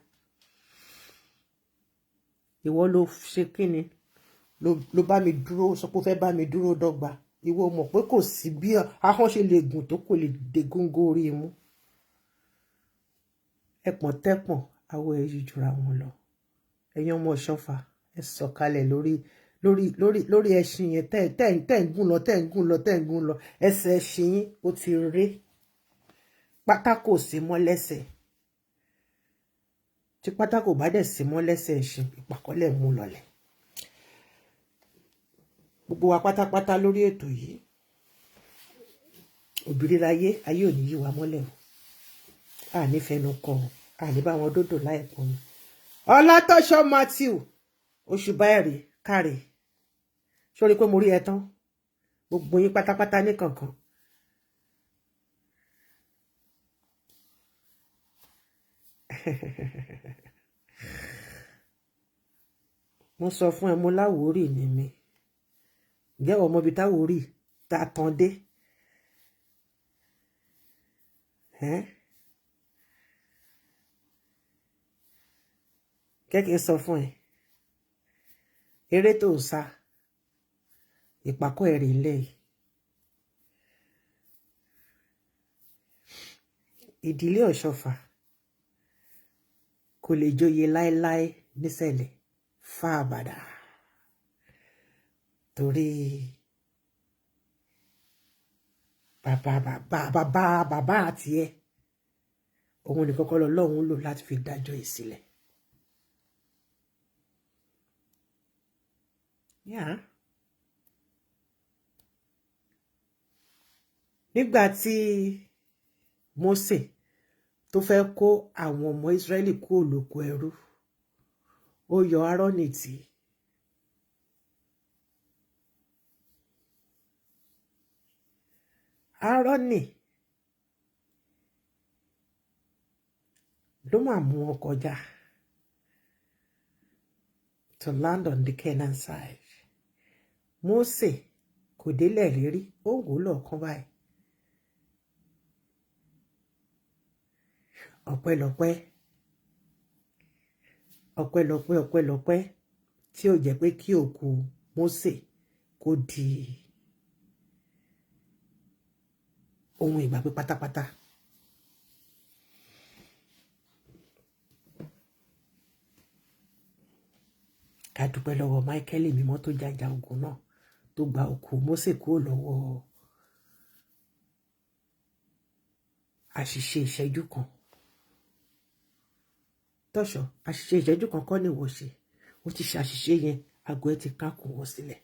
Ìwọ ló ṣe kí ni? Ló bá mi dúró, sọ pé ó fẹ́ bá mi dúró dọ́gba. Ìwọ mọ̀ pé kò sí bí ahọ́n ṣe lè gùn tó kò lè dé góńgó orí imú. Ẹpọ̀n tẹ́pọ̀n awọ ẹ̀ yí jura wọn lọ. Ẹ̀yin ọmọ Ṣọ́fà ẹ sọ̀kalẹ̀ lórí ẹṣin yẹn tẹ́ ń gùn lọ ẹsẹ̀ ẹṣin yín ó ti ré. Pátákò sí mọ́ lẹ́sẹ̀. Tí pátákò bá dẹ̀ sí mọ́ lẹ́sẹ̀ ẹṣin ìpàkọ́lẹ̀ mú lọlẹ̀. Gbogbo wa pátápátá lórí ètò yìí. Òbírí ayé ò ní yí wa mọ́lẹ̀ o. A ní fẹnu kọ, a ní bá wọn dòdò láìpọ̀ mi. Ọlátọ́ṣọ́ Matthew oṣù báyìí káre. Sórí pé mo rí ẹ tán. Gbogbo yín pátápátá ní kankan. Mo sọ fún ẹ mo láwórì ni mi. Ǹjẹ́ ọmọ ibi táwórì ta tán dé? Kẹ́kẹ́ sọ fún ẹ. eré tó ń sá ìpàkọ́ ẹ̀rì ilé ìdílé Ọ̀ṣọ́fà kò lè joyè láéláé nísẹ̀lẹ̀ fáàbàdà torí bàbá àti ẹ òun nìkan kọ́ lọ́lọ́run lò láti fi dájọ́ ìsílẹ̀. Nígbà tí Mósè tó fẹ́ kó àwọn ọmọ Ísírẹ́lì kúrò lóko ẹrú ó yọ Áárónì tì Áárónì ló máa mú wọn kọjá to land on the Canaan side. Mósè kò délẹ̀ rírí ó wò lọ́ọ̀kan báyìí. ọpẹ́lọpẹ́ tí ó jẹ́ pé kí òkú Mósè kó di ohun ìgbàgbé pátápátá. Ká dúpẹ́ lọ́wọ́ Michael mímọ́ tó jàjà ogun náà tó gba òkú Mósè kúrò lọ́wọ́ àṣìṣe ìṣẹ́jú kan. Tọ́ṣọ̀ àṣìṣe ìṣẹ́jú kan kọ́ ni wọ́n ṣe ó ti ṣe àṣìṣe yẹn àgọ́ ẹ ti kákùn wọ́n sílẹ̀.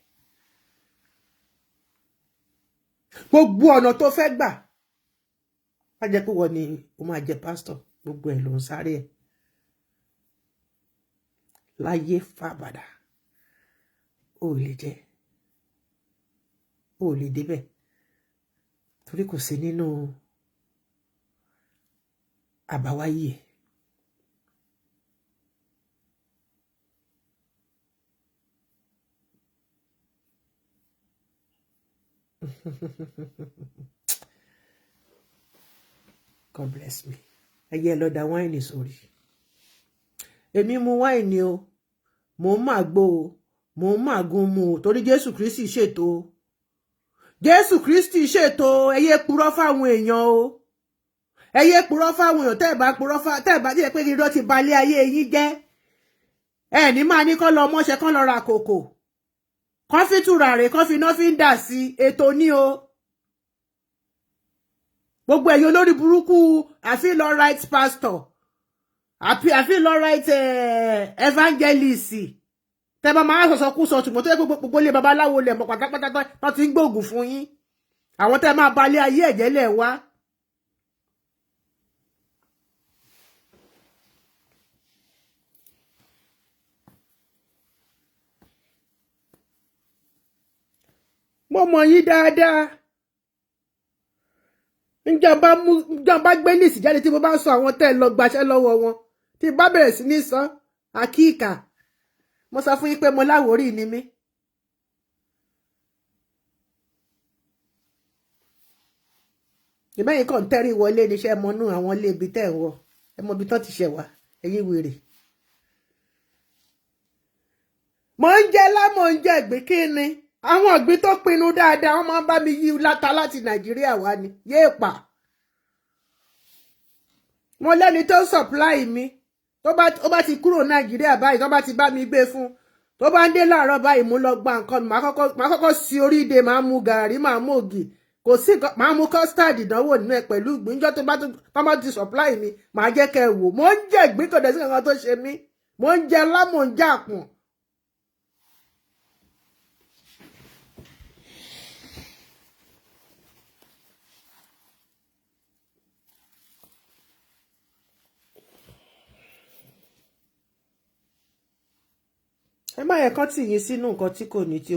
Gbogbo ọ̀nà tó fẹ́ gbà á jẹ́ pé wọ́n ni ó máa jẹ pásítọ̀ gbogbo ẹ̀ ló ń sáré ẹ̀ láyé fàbàdà ó lè jẹ́ ó lè débẹ̀ torí kò sí nínú àbáwáyé ẹ̀. God bless me. Ẹyẹ lọ da wáìnì sórí. Èmi mu wáìnì o, mò ń máa gbó o, mò ń máa gun mu o, torí Jésù Kristi ṣètò o. Jésù Kristi ṣètò o, ẹ yé purọ́ fáwọn èèyàn o. Ẹ yé purọ́ fáwọn èèyàn tẹ́ ẹ bá purọ́ fá tẹ́ ẹ bá jẹ́ pé irọ́ ti balẹ̀ ayé yín jẹ́. Ẹ ní máa ní kán lọ mọ́ṣẹ́ kán lọ ra kòkò. Kán fi tùràrí kán fi iná fi ń dà sí ètò ní o. Gbogbo ẹ̀yin olórí burúkú àfi lọ right pastor àfi lọ right evangelist tẹ́ bá máa sọ̀sọ̀ kú sọ ṣùgbọ́n tó yẹ gbogbo ilé babaláwo lẹ̀ mọ̀ pátápátá tó ti ń gbóògùn fún yín àwọn tẹ́ máa balẹ̀ ayé ẹ̀jẹ̀ lẹ̀ wá. Mo mọ̀ yín dáadáa. Njọba gbé lísì jáde tí mo bá sọ àwọn tẹ́ lọ gbaṣẹ́ lọ́wọ́ wọn tí bá bẹ̀rẹ̀ sí ní sọ àkíkà mo sọ fún yín pé mo láwòrí ni mí. Ìbẹ́yìn kan tẹ́rí wọlé níṣẹ́ mọ́nú àwọn ilé ibi tẹ́ ẹ̀ wọ ẹ mọ ibi tán ti ṣẹ̀ wá ẹ̀yin wèrè. Mo ń jẹ lámò ń jẹ ìgbín kí ni àwọn ìgbín tó pinnu dáadáa wọ́n máa ń bá mi yí láta láti Nàìjíríà wá ni yéè pa. Mo lẹ́ni tó supply mi tó bá ti kúrò Nàìjíríà báyìí tó bá ti bá mi gbé fún tó bá ń dé láàárọ̀ báyìí mo lọ gba nǹkan màá kọ́kọ́ sí orí ìdè màá mu gàrí màá mu ògì kò sí màá mu custard ìdánwò nínú ẹ̀ pẹ̀lú ìgbín níjọ́ tó bá ti supply mi màá jẹ́ kẹ́ ẹ wò mo ń jẹ ìgbín kò dẹ̀ sí nǹkan tó ṣe mí mo ń jẹ lámò ń jẹ àpọ̀n. Ẹ má yẹ kán tì yín sínú nǹkan tí kò ní tí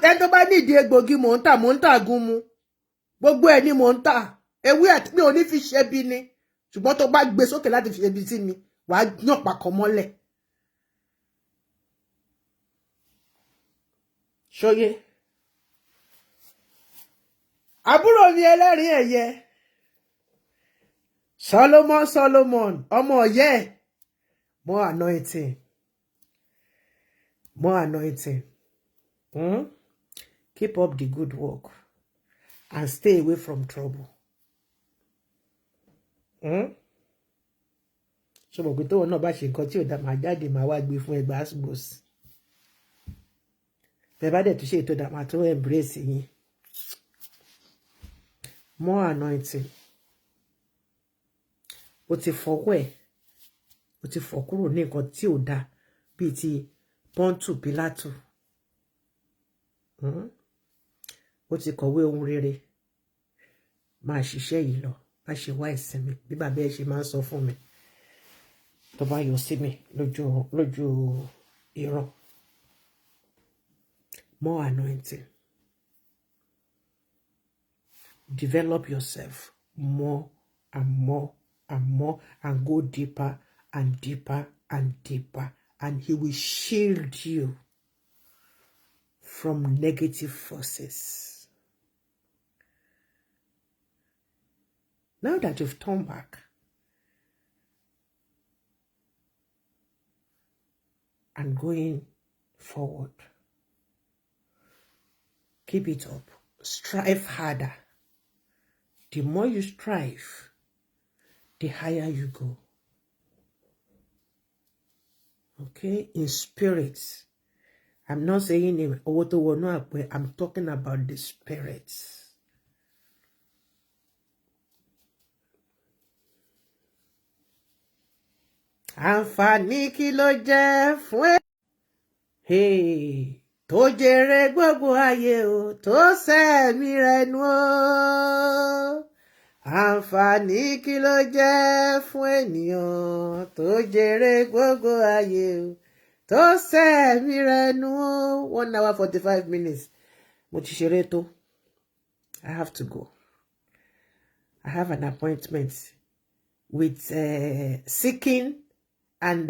ẹ tó bá nídìí egbògi mò ń tà gún mu gbogbo ẹ ni mò ń tà ewé àti mi ò ní fi ṣe bí ni ṣùgbọ́n tó bá gbé sókè láti fi ebi sí mi wàá yàn pàkọ́ mọ́lẹ̀. Ṣóyé àbúrò mi ẹlẹ́rìí ẹ̀yẹ Solomon ọmọ ọ̀yẹ́ more anointing More anointing. Keep up the good work. And stay away from trouble. So mo tó náà bá ṣe nǹkan tí ò dá máa jáde máa wá gbé fún ẹgbàá gbòsì. Bẹ́ẹ̀ bá dẹ̀ tún ṣe ètò dá máa tó embrace yín. More anointing. O ti fọwọ́ ẹ̀. O ti fọ kúrò ní nǹkan tí ò dá bíi ti Pọ́ńtù Pílátù. O ti kọ̀wé ohun rere. Máa ṣiṣẹ́ yìí lọ. Má ṣe wá ìsinmi bí bàbá ẹ ṣe máa ń sọ fún mi. Tó bá yọ sí mi lójú ìran. More anointing. Develop yourself more and more and more and go deeper and deeper and deeper, and he will shield you from negative forces. Now that you've turned back and going forward, keep it up. Strive harder. The more you strive, the higher you go. Okay? In spirit. I'm not saying I'm talking about the spirits. Àǹfààní kí ló jẹ́ fún tó jèrè gbogbo ayé o tó sẹ́mi rẹ̀ nù o. Àǹfààní kí ló jẹ́ fún ènìyàn tó jèrè gbogbo ayé o tó sẹ́mi rẹ̀ nù o. 1 hour 45 minutes. Mo ti ṣeré tó. I have to go. I have an appointment with seeking and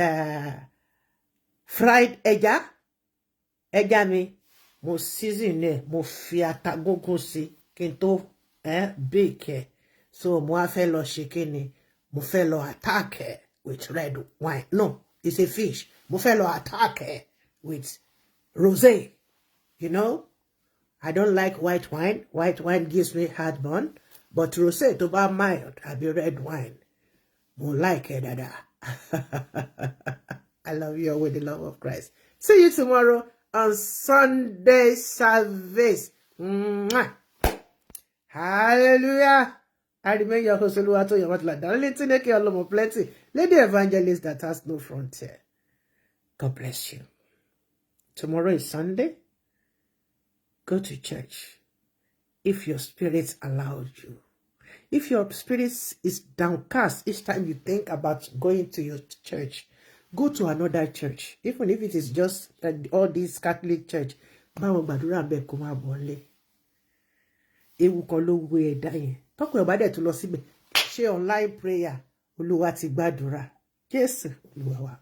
fried ẹja mi mo season ẹ mo fi ata gúngún sí kí n tó bake so mo á fẹ́ lọ ṣe kíni mo fẹ́ lọ attack with red wine. No, it's a fish. Mo fẹ́ lọ attack with rosé. You know, I don't like white wine. White wine gives me heartburn, but rosé tó bá mild àbí red wine mo like it, dada. I love you all with the love of Christ. See you tomorrow on Sunday service. Mwah. Hallelujah. I remain your host, Oluwato Yamatla. Darling Tineke Olomo Plenty. Lady Evangelist that has no frontier. God bless you. Tomorrow is Sunday. Go to church. If your spirit allows you. If your spirit is downcast each time you think about going to your church, go to another church. Even if it is just all these Catholic church. Báwo gbàdúrà ńbẹ̀ kó má bọ́lé. Ewu kan ló wé ẹ̀dá yẹn. Tọ́kùn ọ̀bá dẹ̀ tún lọ síbẹ̀. Ṣé online prayer Olúwa ti gbàdúrà. Jésù Olúwa wa.